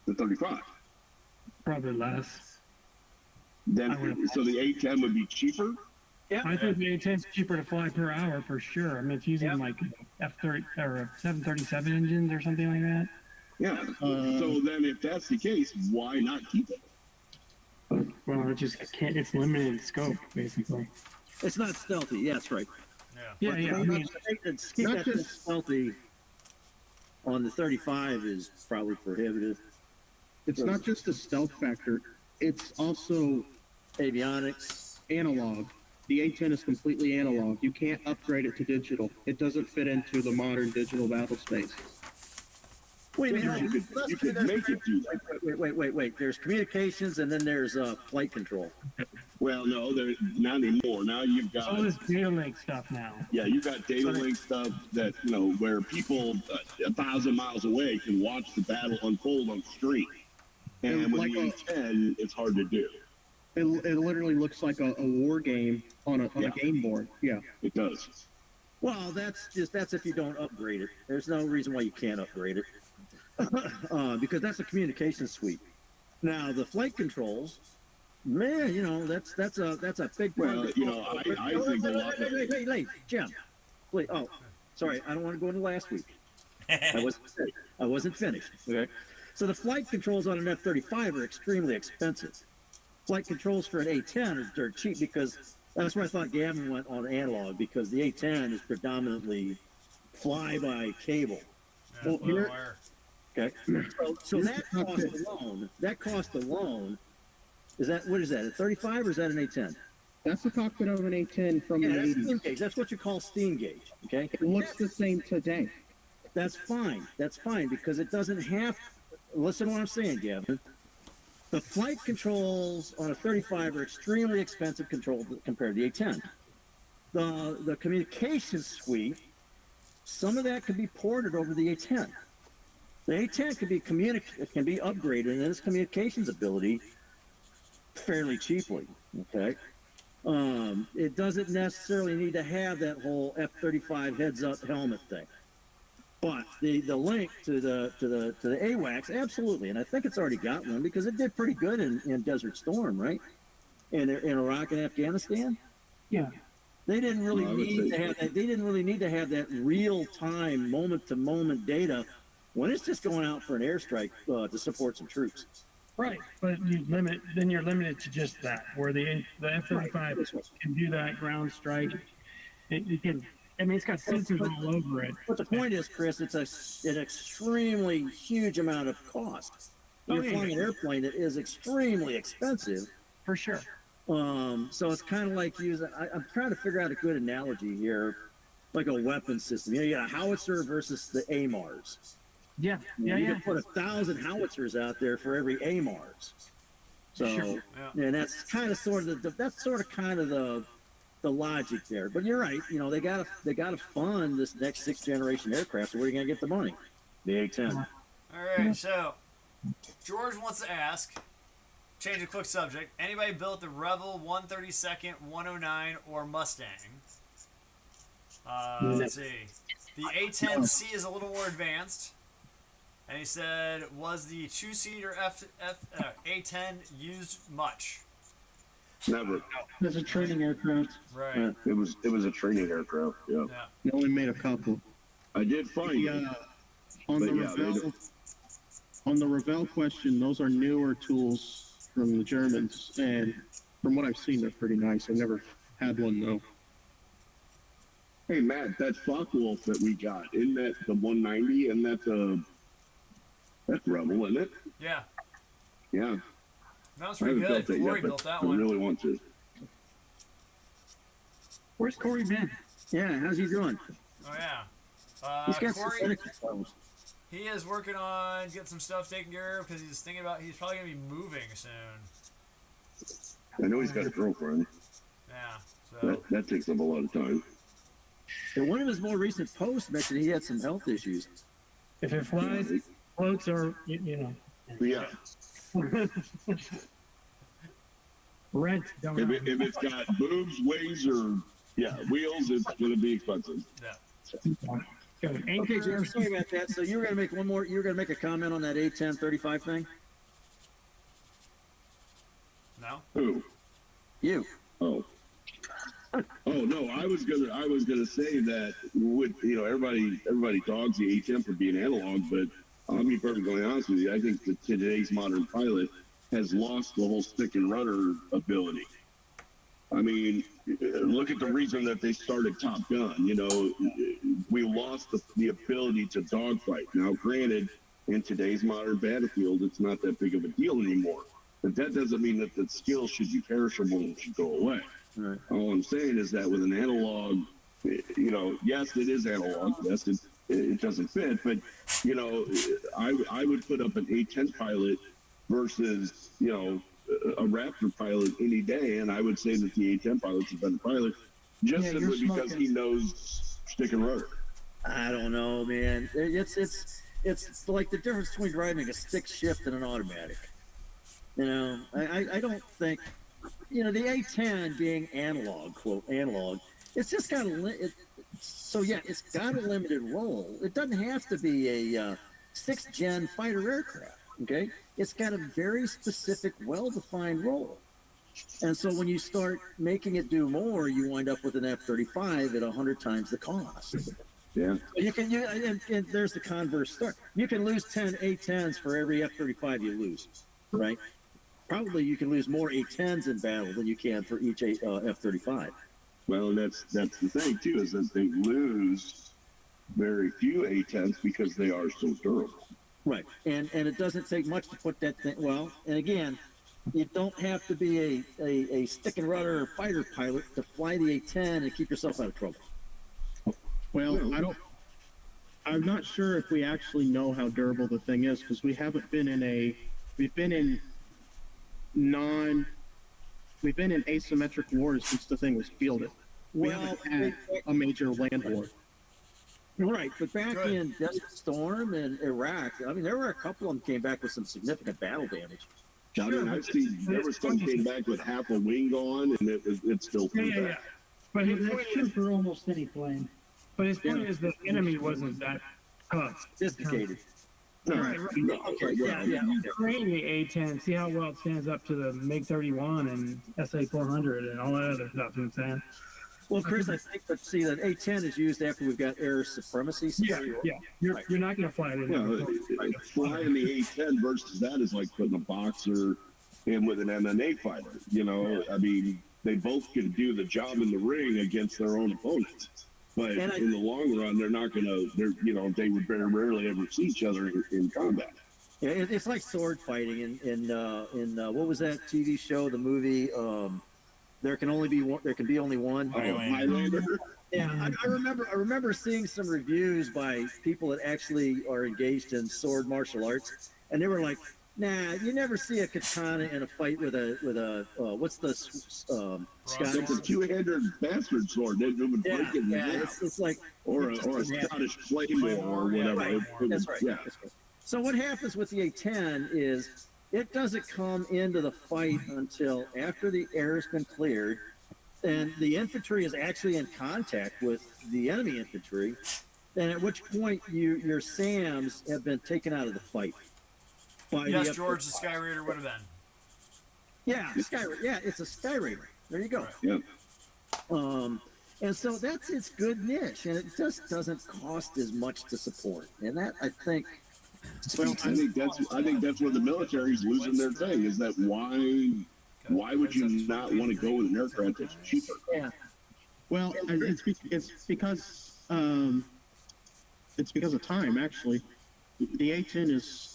the 35? Probably less. Then, so the A10 would be cheaper. Yeah. I think the A10's cheaper to fly per hour for sure. I mean, it's using like F30 or 737 engines or something like that. Yeah. So then, if that's the case, why not keep it? Well, it just can't. It's limited in scope, basically. It's not stealthy. Yeah, that's right. Yeah, yeah. I mean, To keep Not that just- stealthy on the 35 is probably prohibitive. It's not just a stealth factor. It's also Avionics. analog. The A10 is completely analog. You can't upgrade it to digital. It doesn't fit into the modern digital battle space. Wait a You minute. could make it do that. Wait. There's communications and then there's flight control. Well, no, there not anymore. Now you've got all this data link stuff now. yeah, you got data link stuff that where people 1,000 miles away can watch the battle unfold on the street, and with like the A10, it's hard to do. It literally looks like a war game on a game board. Yeah. It does. Well, that's if you don't upgrade it. There's no reason why you can't upgrade it. Because that's a communication suite. Now the flight controls, man, that's a big part. Well, of the I think a lot. Wait, Jim. Wait, oh, sorry, I don't want to go into last week. I wasn't finished. Okay, so the flight controls on an F-35 are extremely expensive. Flight controls for an A-10 are cheap because that's where I thought Gavin went on analog because the A-10 is predominantly fly by cable. Yeah, Well, here- wire. Okay, so that cost alone, is that what is that? A 35 or is that an A10? That's the cockpit of an A10 from Yeah, the that's 80s. steam gauge. That's what you call steam gauge. Okay, It looks the same today. that's fine. That's fine because it doesn't have. Listen to what I'm saying, Gavin. The flight controls on a 35 are extremely expensive controlled compared to the A10. The communication suite, some of that can be ported over the A10. The A10 can be upgraded in its communications ability fairly cheaply. Okay, it doesn't necessarily need to have that whole F-35 heads-up helmet thing, but the link to the AWACS absolutely, and I think it's already got one because it did pretty good in Desert Storm, right? In Iraq and Afghanistan. Yeah. They didn't really need to have that. They didn't really need to have that real-time, moment-to-moment data when it's just going out for an airstrike to support some troops. Right, but you're limited to just that, where the F-35 can do that ground strike. It can. I mean, it's got sensors all over it. But the point is, Chris, it's an extremely huge amount of cost. You're flying an airplane that is extremely expensive. For sure. So it's kind of like using. I'm trying to figure out a good analogy here, like a weapon system. You got a howitzer versus the AMARS. Yeah, You can put 1,000 howitzers out there for every AMARS. So, Sure. and that's kind of the logic there. But you're right. They gotta fund this next 6th generation aircraft. So where are you gonna get the money? The A-10. All right, so George wants to ask, change a quick subject. Anybody built the Rebel 132nd, 109, or Mustang? Let's see. The A10C is a little more advanced. And he said, was the two-seater A10 used much? Never. There's a training aircraft. Right. It was a training aircraft. Yeah. Yeah. They only made a couple. I did find it. On But the yeah, they Revell, on the Revell question, those are newer tools from the Germans, and from what I've seen, they're pretty nice. I've never had one though. Hey Matt, that Focke-Wulf that we got, isn't that the 190? And that's Rebel, isn't it? Yeah. Yeah. That was I pretty haven't good. built it Corey yet, built but that I one. really want to. Where's Corey been? Yeah, how's he doing? Oh, yeah. He's got some Corey, Seneca problems. he is working on getting some stuff taken care of because he's thinking about he's probably gonna be moving soon. I know he's got a girlfriend. Yeah. So That takes up a lot of time. And one of his more recent posts mentioned he had some health issues. If it flies, floats are, you know. Yeah. Rent, don't If, know. if it's got boobs, wings, or wheels, it's going to be expensive. yeah. Got an Okay, anchor. Jim, sorry about that. So you were gonna make one more. You were gonna make a comment on that A1035 thing. No. Who? You. Oh. Oh no, I was gonna say that with everybody dogs the A10 for being analog, but I'll be perfectly honest with you. I think that today's modern pilot has lost the whole stick and rudder ability. I mean, look at the reason that they started Top Gun. You know, we lost the ability to dogfight. Now, granted, in today's modern battlefield, it's not that big of a deal anymore. But that doesn't mean that the skill should be perishable and should go away. Right. All I'm saying is that with an analog, yes, it is analog. Yes, it doesn't fit. But, I would put up an A10 pilot versus, a Raptor pilot any day, and I would say that the A10 pilot's a better pilot, just Yeah, simply you're because smoking. he knows stick and rudder. I don't know, man. It's like the difference between driving a stick shift and an automatic. I don't think, the A10 being analog, quote analog, it's just got it's got a limited role. It doesn't have to be a 6th gen fighter aircraft. Okay, it's got a very specific, well-defined role. And so when you start making it do more, you wind up with an F-35 at 100 times the cost. Yeah. And there's the converse story. You can lose 10 A-10s for every F-35 you lose, right? Probably you can lose more A-10s in battle than you can for each F-35. Well, and that's the thing too, is that they lose very few A-10s because they are so durable. Right, and it doesn't take much to put that thing. Well, and again, you don't have to be a stick and rudder fighter pilot to fly the A-10 and keep yourself out of trouble. Well, I'm not sure if we actually know how durable the thing is, because we've been in asymmetric wars since the thing was fielded. We haven't had a major land war. Right, but back in Desert Storm and Iraq, I mean, there were a couple of them came back with some significant battle damage. I mean, I've seen there was some came back with half a wing gone, and it still flew back. Yeah. But that's true for almost any plane. But his point is the enemy wasn't that tough. Sophisticated. Right. Okay, yeah. Train the A-10, see how well it stands up to the MiG-31 and SA-400 and all that other stuff, you know what I'm saying? Well, Chris, I think, but see, that A-10 is used after we've got air supremacy. Yeah. You're not going to fly it in. Flying the A-10 versus that is like putting a boxer in with an MMA fighter. I mean, they both can do the job in the ring against their own opponents. But in the long run, they're not going to, they would very rarely ever see each other in combat. Yeah, it's like sword fighting in what was that TV show, the movie, there can be only one. Highlander. Yeah, I remember seeing some reviews by people that actually are engaged in sword martial arts, and they were like, "Nah, you never see a katana in a fight with a what's the Scottish? It's a two-handed bastard sword. It would break it in half. It's like or a Scottish claymore or whatever. Right. That's right. Yeah. That's right. So what happens with the A-10 is it doesn't come into the fight until after the air has been cleared, and the infantry is actually in contact with the enemy infantry, and at which point your SAMs have been taken out of the fight. Yes, George, the Sky Raider would have been. Yeah, it's a Sky Raider. There you go. Yep. And so that's its good niche, and it just doesn't cost as much to support. And that, I think, well, I think that's where the military's losing their thing. Is that why would you not want to go with an aircraft that's cheaper? Yeah. Well, it's because of time. Actually, the A-10 is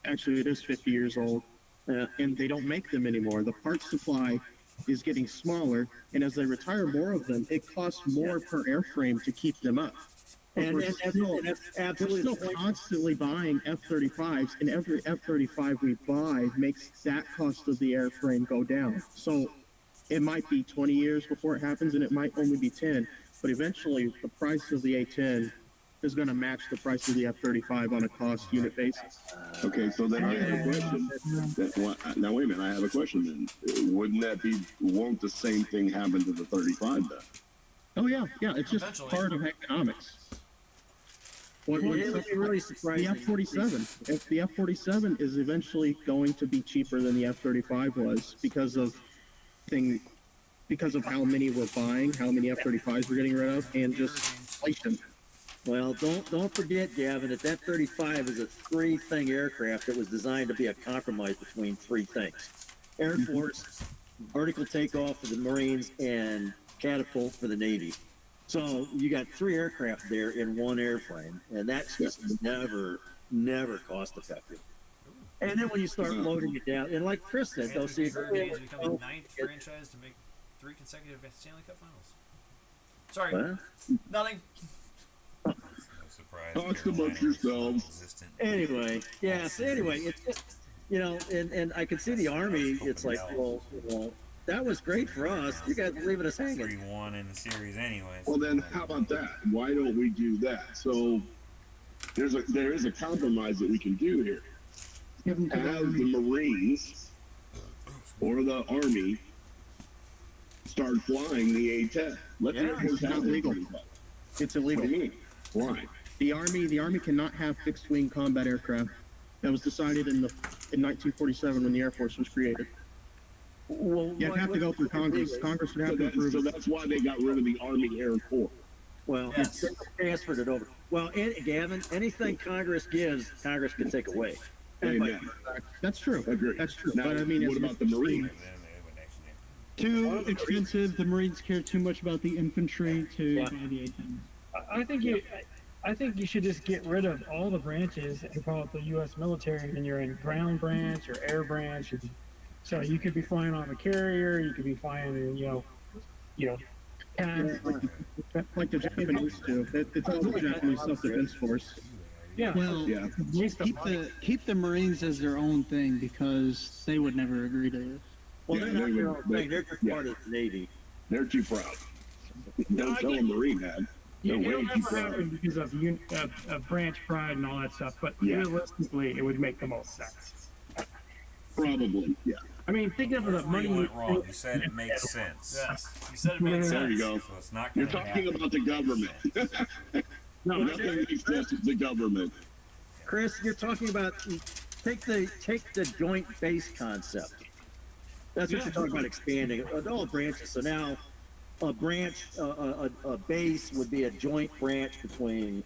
it is 50 years old, and they don't make them anymore. The parts supply is getting smaller, and as they retire more of them, it costs more per airframe to keep them up. And we're that's we're absolutely still the point. constantly buying F-35s, and every F-35 we buy makes that cost of the airframe go down. So it might be 20 years before it happens, and it might only be 10, but eventually the price of the A-10 is going to match the price of the F-35 on a cost unit basis. Okay, so then I have a question. Now wait a minute, I have a question then. Won't the same thing happen to the 35 then? Oh yeah, it's just Eventually. part of economics. What, It what's would be really the surprising. F-47? If the F-47 is eventually going to be cheaper than the F-35 was because of how many we're buying, how many F-35s we're getting rid of, and just inflation. Well, don't forget, Gavin, that 35 is a three-thing aircraft that was designed to be a compromise between three things: Air Force, vertical takeoff for the Marines, and catapult for the Navy. So you got three aircraft there in one airframe, and that's just never cost effective. And then when you start loading it down, and like Chris said, though, see, Hurricanes has become the 9th franchise to make 3 consecutive Stanley Cup finals. Sorry, Huh? nothing. No surprise. Talk amongst Carolina was yourselves. resistant. Anyway, yeah. So anyway, it's just, and I can see the Army. It's like, well, that was great for us. You guys are leaving us hanging. 3-1 in the series anyway. Well then, how about that? Why don't we do that? So there is a compromise that we can do here. Give them to the Have the Army. Marines or the Army start flying the A-10. Let the Air Force it's not have the legal. 35. It's What illegal. do you mean? Why? The Army cannot have fixed-wing combat aircraft. That was decided in 1947 when the Air Force was created. Well, You'd have to go through Congress. Congress would have to approve So it. that's why they got rid of the Army Air Corps. Well, Yes. they transferred it over. Well, Gavin, anything Congress gives, Congress can take away. Amen. That's true. Agree. That's true. Now, But I mean, what about the Marines? Then they would actually have Too expensive. The Marines care too much about the infantry to buy the A-10. I think you should just get rid of all the branches and call it the U.S. military, and you're in ground branch or air branch. So you could be flying on a carrier, you could be flying in, pads. like the Japanese do. It's all the Japanese self-defense force. Yeah. Well, Yeah. Waste of keep money. the Marines as their own thing because they would never agree to this. Well, Yeah, they're not they their would- own thing. They're just yeah. part of the Navy. They're too proud. Don't tell a Marine that. They're It'll way too never proud. happen because of branch pride and all that stuff, but Yeah. realistically, it would make the most sense. Probably, yeah. I mean, think of the Before money. you went wrong, you said it makes sense. Yes, you said it made sense. There you go. So it's not You're going to talking happen. about the government. No, Nothing makes sense with the government. Chris, you're talking about take the joint base concept. That's what you're talking about expanding. All branches. So now a branch, a base would be a joint branch between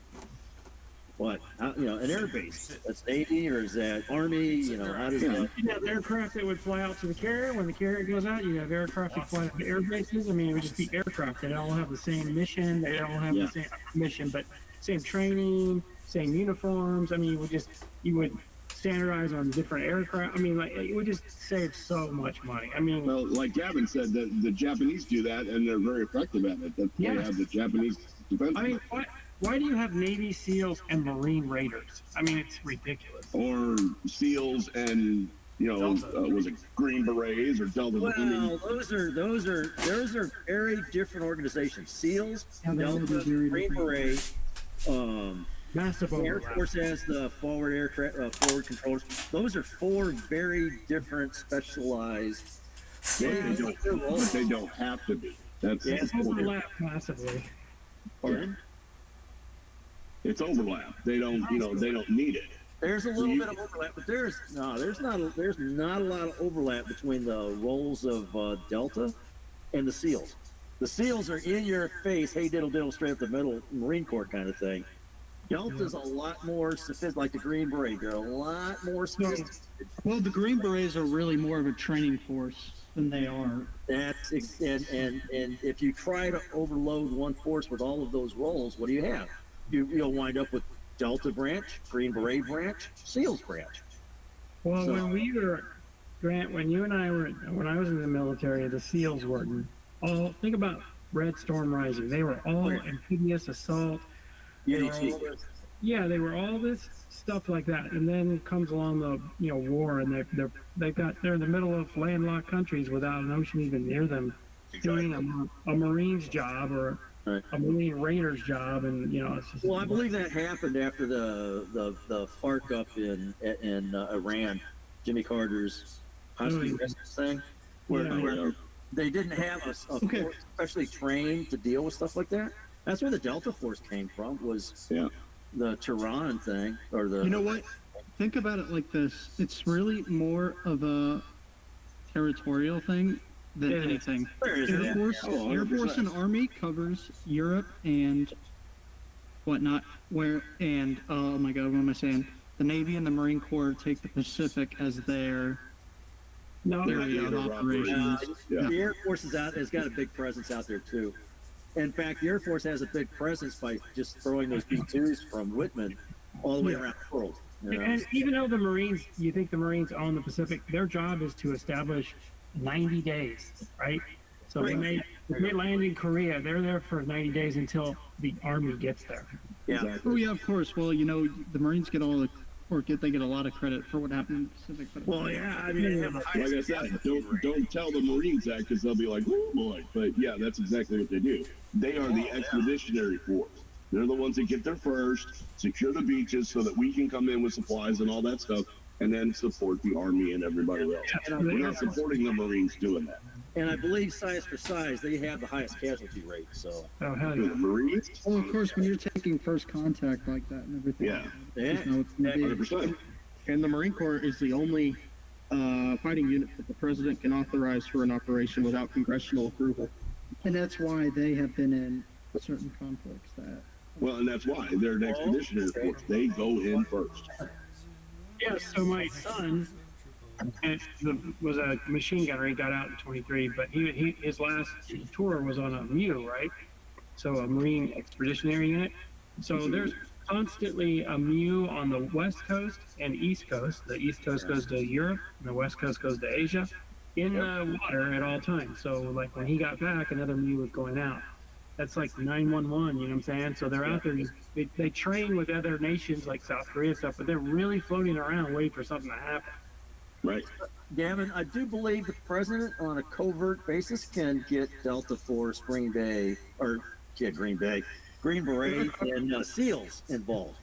what? An air base. That's Navy or is that Army? How does that? you have aircraft that would fly out to the carrier. When the carrier goes out, you have aircraft that fly to air bases. I mean, it would just be aircraft. They all have the same mission. They all have Yeah. the same mission, but same training, same uniforms. I mean, you would standardize on different aircraft. I mean, like, it would just save so much money. I mean, Well, like Gavin said, the Japanese do that, and they're very effective at it. They Yes. have the Japanese defense. I mean, why do you have Navy SEALs and Marine Raiders? I mean, it's ridiculous. Or SEALs and, was it Green Berets or Delta? I mean, Well, those are very different organizations. SEALs, Yeah, they would be Delta, very Green different. Beret, Massive Air overlap. Force has the forward controllers. Those are four very different specialized. they don't have to be. That's Yeah. It's overlap massively. Pardon? it's overlap. They don't, they don't need it. There's a little bit of overlap, but there's not a lot of overlap between the roles of Delta and the SEALs. The SEALs are in your face, hey diddle diddle, straight up the middle, Marine Corps kind of thing. Delta's a lot more sophisticated, like the Green Beret. They're a lot more sophisticated. Well, the Green Berets are really more of a training force than they are. And if you try to overload one force with all of those roles, what do you have? You'll wind up with Delta branch, Green Beret branch, SEALs branch. Well, So- when we were, Grant, when you and I were, when I was in the military, the SEALs were all, think about Red Storm Rising. They were all amphibious assault. They were UDT. all this- yeah, they were all this stuff like that, and then comes along the war, and they're in the middle of landlocked countries without an ocean even near them, doing a Marine's job or Right. a Marine Raider's job, and it's just. Well, I believe that happened after the FARC up in Iran, Jimmy Carter's hostage thing, where they didn't have a force especially trained to deal with stuff like that. That's where the Delta Force came from. Was the Tehran thing or the. You know what? Think about it like this. It's really more of a territorial thing than anything. Air Force and Army covers Europe and whatnot. Oh my God, what am I saying? The Navy and the Marine Corps take the Pacific as their area of operations. The Air Force has got a big presence out there too. In fact, the Air Force has a big presence by just throwing those B-2s from Whitman all the way around the world. And even though you think the Marines own the Pacific, their job is to establish 90 days, right? So if they land in Korea, they're there for 90 days until the Army gets there. Yeah. Exactly. Oh yeah, of course. Well, the Marines get all they get a lot of credit for what happened in the Pacific. But well, yeah, I mean, they have the highest like I said, don't tell the Marines that because they'll be like, oh boy. But yeah, that's exactly what they do. They are the expeditionary force. They're the ones that get there first, secure the beaches so that we can come in with supplies and all that stuff, and then support the Army and everybody else. We're not supporting the Marines doing that. And I believe size for size, they have the highest casualty rate. So. Oh hell yeah. The Marines. well, of course, when you're taking first contact like that and everything. Yeah. You know it's gonna be. 100%. And the Marine Corps is the only fighting unit that the president can authorize for an operation without congressional approval. And that's why they have been in certain conflicts that. Well, and that's why they're an expeditionary force. They go in first. Yeah, so my son was a machine gunner. He got out in 23, but his last tour was on a MEU, right? So a Marine Expeditionary Unit. So there's constantly a MEU on the West Coast and East Coast. The East Coast goes to Europe, and the West Coast goes to Asia, in the water at all times. So like when he got back, another MEU was going out. That's like 911, you know what I'm saying? So they're out there, they train with other nations like South Korea stuff, but they're really floating around waiting for something to happen. Right. Gavin, I do believe the president on a covert basis can get Delta Force, Green Beret, and SEALs involved.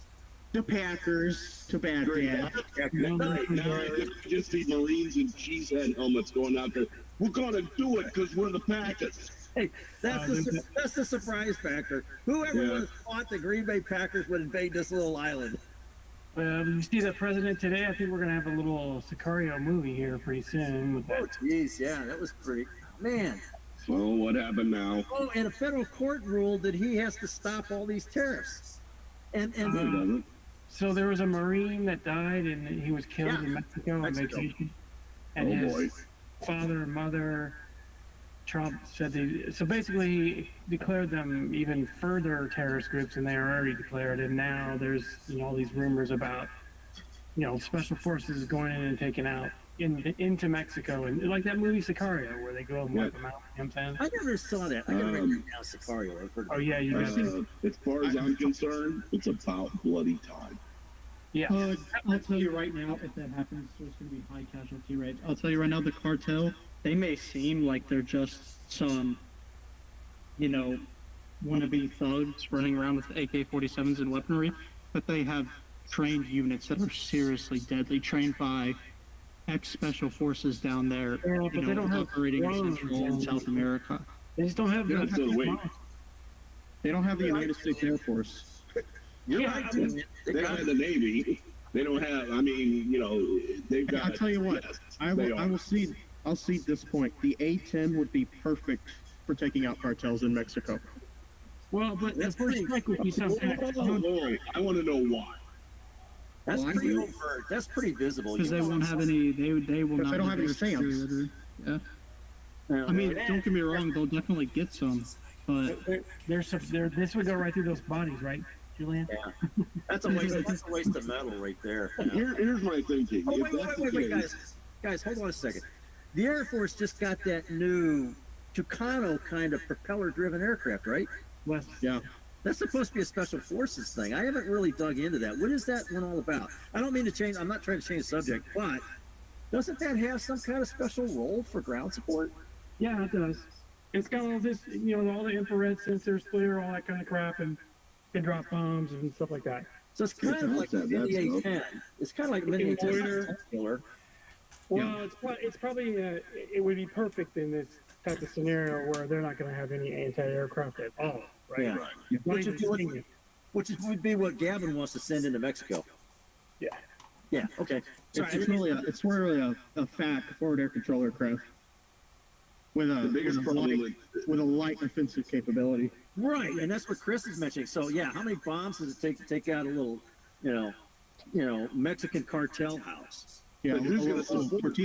The Packers, to Baghdad. Now just the Marines and cheesehead helmets going out there. We're gonna do it because we're the Packers. Hey, that's the surprise factor. Whoever would have thought the Green Bay Packers would invade this little island? You see the president today? I think we're gonna have a little Sicario movie here pretty soon. With that. Oh, jeez, yeah, that was pretty. Man. Well, what happened now? Oh, and a federal court ruled that he has to stop all these tariffs. And so there was a Marine that died, and he was killed in Mexico on vacation. And his father and mother, Trump said so basically he declared them even further terrorist groups than they are already declared, and now there's all these rumors about special forces going in and taking out into Mexico, and like that movie Sicario where they go and wipe them out. You know what I'm saying? I never saw that. I gotta write down Sicario. Oh yeah, you got it. As far as I'm concerned, it's about bloody time. Yeah. I'll tell you right now, if that happens, there's going to be high casualty rates. I'll tell you right now, the cartel, they may seem like they're just some, wannabe thugs running around with AK-47s and weaponry, but they have trained units that are seriously deadly, trained by ex-special forces down there, but they don't have operating in Central and South America. They just don't have They don't have the United States Air Force. You're right. They don't have the Navy. They don't have. I mean, they've got. I'll tell you what. I'll cede this point. The A-10 would be perfect for taking out cartels in Mexico. Well, but the first strike would be something. I want to know why. That's pretty overt. That's pretty visible. Because they won't have any. They will not. They don't have any stamps. Yeah. I mean, don't get me wrong. They'll definitely get some, but this would go right through those bodies, right, Julian? Yeah. That's a waste of metal right there. Here's my thinking. Oh, wait, guys, hold on a second. The Air Force just got that new Tucano kind of propeller-driven aircraft, right? West. Yeah. That's supposed to be a special forces thing. I haven't really dug into that. What is that one all about? I don't mean to change. I'm not trying to change the subject, but doesn't that have some kind of special role for ground support? Yeah, it does. It's got all this, all the infrared sensors, FLIR, all that kind of crap, and can drop bombs and stuff like that. So it's kind of like the Mini A10. It's kind of like Mini A10 killer. Well, it's probably it would be perfect in this type of scenario where they're not going to have any anti-aircraft at all, right? Yeah. Which would be what Gavin wants to send into Mexico. Yeah. Yeah. Okay. It's really a FAC, forward air control aircraft, with a light offensive capability. Right, and that's what Chris is mentioning. So yeah, how many bombs does it take to take out a little, Mexican cartel house? Yeah, but who's going to support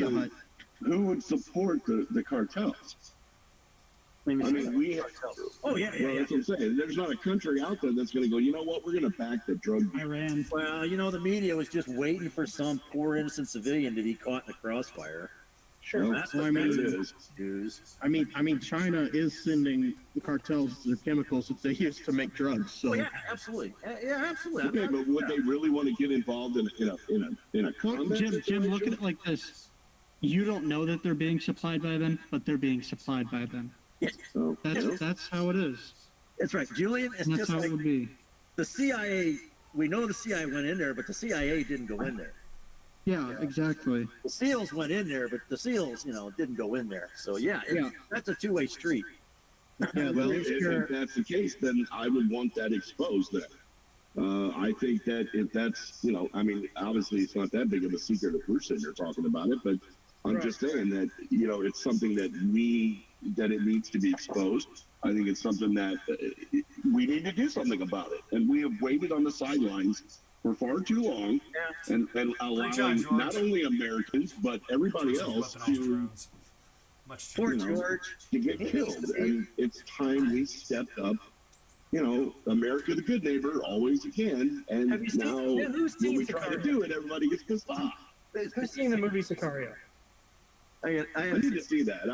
who would support the cartels? I mean, we have. Oh yeah, well, that's what I'm saying. There's not a country out there that's going to go, you know what? We're going to back the drug. Iran. Well, the media was just waiting for some poor innocent civilian to be caught in the crossfire. Sure, well, that's what what it is. News. I mean, China is sending the cartels the chemicals that they use to make drugs. So yeah, absolutely. Yeah, absolutely. Okay, but would they really want to get involved in a combat? Jim, look at it like this. You don't know that they're being supplied by them, but they're being supplied by them. Yeah. So, That's how it is. That's right, Julian. It's That's just how like it would be. the CIA. We know the CIA went in there, but the CIA didn't go in there. Yeah, exactly. The SEALs went in there, but the SEALs, didn't go in there. So yeah, that's a two-way street. Yeah, well, if that's the case, then I would want that exposed then. I think that if that's, obviously it's not that big of a secret if we're sitting here talking about it, but I'm just saying that, it's something that it needs to be exposed. I think it's something that we need to do something about it. And we have waited on the sidelines for far too long, and allowing not only Americans but everybody else to get killed. And it's time we stepped up. America the good neighbor, always again. And now when we try to do it, everybody gets pissed off. Who's seen the movie Sicario? I need to see that.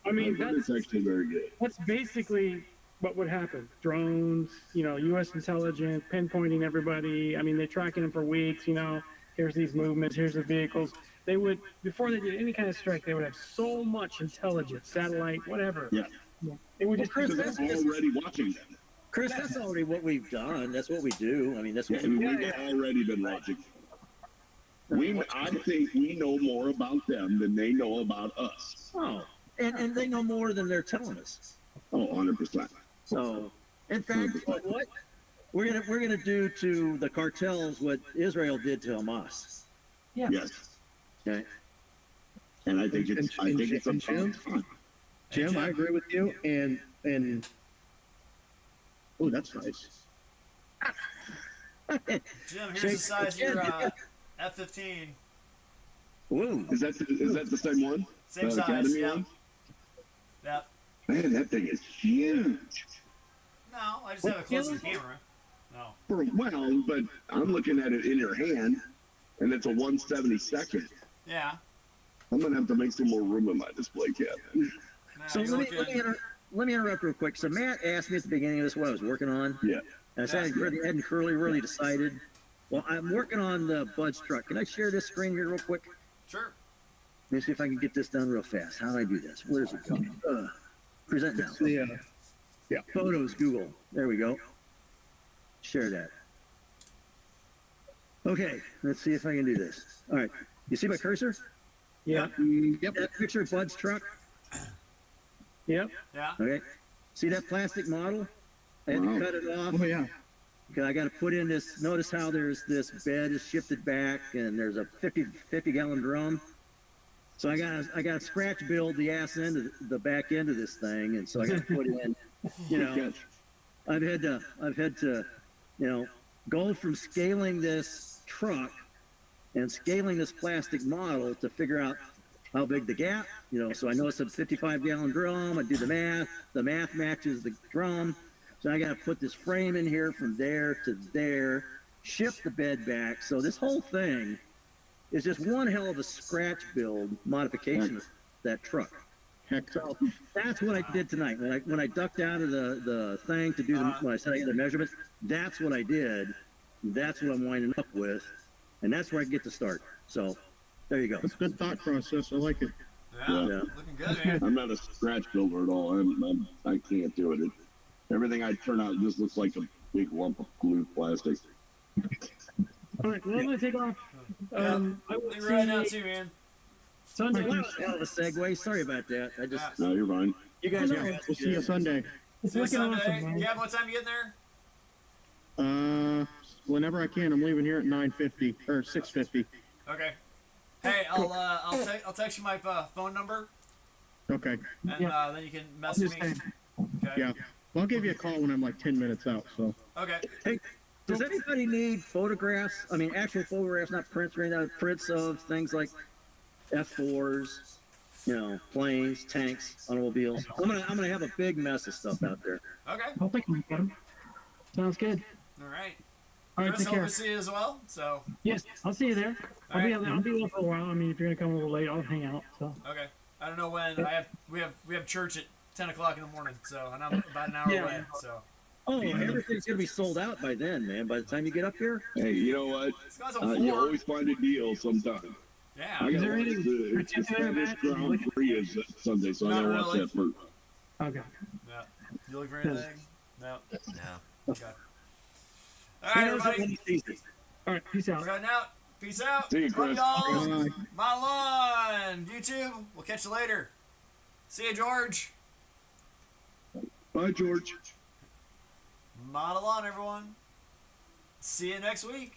I mean, that's actually very good. That's basically what would happen. Drones, U.S. intelligence, pinpointing everybody. I mean, they're tracking them for weeks, here's these movements, here's the vehicles. They would, before they did any kind of strike, they would have so much intelligence, satellite, whatever. Yeah. They would just, Chris, that's already watching them. Chris, that's already what we've done. That's what we do. I mean, that's what we've already been watching. I think we know more about them than they know about us. Oh, and they know more than they're telling us. Oh, 100%. So, in fact, what we're gonna do to the cartels what Israel did to Hamas. Yeah. Yes. Okay. And I think it's a Jim, I agree with you. And oh, that's nice. Jim, here's the size of your F-15. Whoa. Is that the same one? Same size. Academy Yeah. one? Yep. Man, that thing is huge. No, I just have it close to the camera. No. Well, but I'm looking at it in your hand, and it's a 1/72nd. Yeah. I'm gonna have to make some more room in my display cabinet. So let me interrupt real quick. So Matt asked me at the beginning of this what I was working on. Yeah. And I said I hadn't really decided. Well, I'm working on the Bud's truck. Can I share this screen here real quick? Sure. Let me see if I can get this done real fast. How do I do this? Where does it go? Present now. Yeah. Photos, Google. There we go. Share that. Okay, let's see if I can do this. All right. You see my cursor? Yeah. Yep. That picture of Bud's truck? Yep. Yeah. Okay. See that plastic model? I had to cut it off. Oh yeah. Because I got to put in this. Notice how there's this bed is shifted back, and there's a 50 gallon drum. So I got to scratch build the the back end of this thing, and so I got to put in. I've had to, go from scaling this truck and scaling this plastic model to figure out how big the gap. So I know it's a 55 gallon drum. I do the math. The math matches the drum. So I got to put this frame in here from there to there, shift the bed back. So this whole thing is just one hell of a scratch build modification of that truck. Heck, So that's what I did tonight. When I ducked out of the thing to do when I said I had the measurements, that's what I did. That's what I'm winding up with, and that's where I get to start. So there you go. that's a good thought process. I like it. Yeah, Yeah. looking good, man. I'm not a scratch builder at all. I can't do it. Everything I turn out just looks like a big lump of glued plastic. All right, well, I'm gonna take off. I will You're right now see too, man. Sunday. Wow, hell of a segue. Sorry about that. I just No, you're fine. you guys Oh, no. are. We'll see you Sunday. It's See you looking Sunday. awesome, man. Gavin, what time you getting there? Whenever I can. I'm leaving here at 9:50 or 6:50. Okay. Hey, I'll text you my phone number, Okay. and Yeah. then you can message me. Okay. Yeah. Well, I'll give you a call when I'm like 10 minutes out. So. Okay. Hey, does anybody need photographs? I mean, actual photographs, not prints or anything. Prints of things like F4s, planes, tanks, automobiles. I'm gonna have a big mess of stuff out there. Okay. I'll take a look at 'em. Sounds good. All right. All right, Chris, take hope care. to see you as well. So, Yes, I'll see you there. All right. I'll be there for a while. I mean, if you're gonna come a little late, I'll hang out. So. okay. I don't know when we have church at 10 o'clock in the morning, so and I'm about an hour Yeah. away. So, Oh, everything's gonna be sold out by then, man. By the time you get up here. Hey, you know what? it's got some You four. always find a deal sometime. Yeah. I Is got there anything the particular Spanish about- Grand Prix is Sunday, so I Not gotta watch really. that first. Okay. Yeah. You look for anything? No. No. Okay. All He right, knows it when everybody. he sees it. All right. Peace out. We're heading out. Peace out. See you, Love Chris. y'all. Bye. Model on YouTube. We'll catch you later. See you, George. Bye, George. Model on, everyone. See you next week.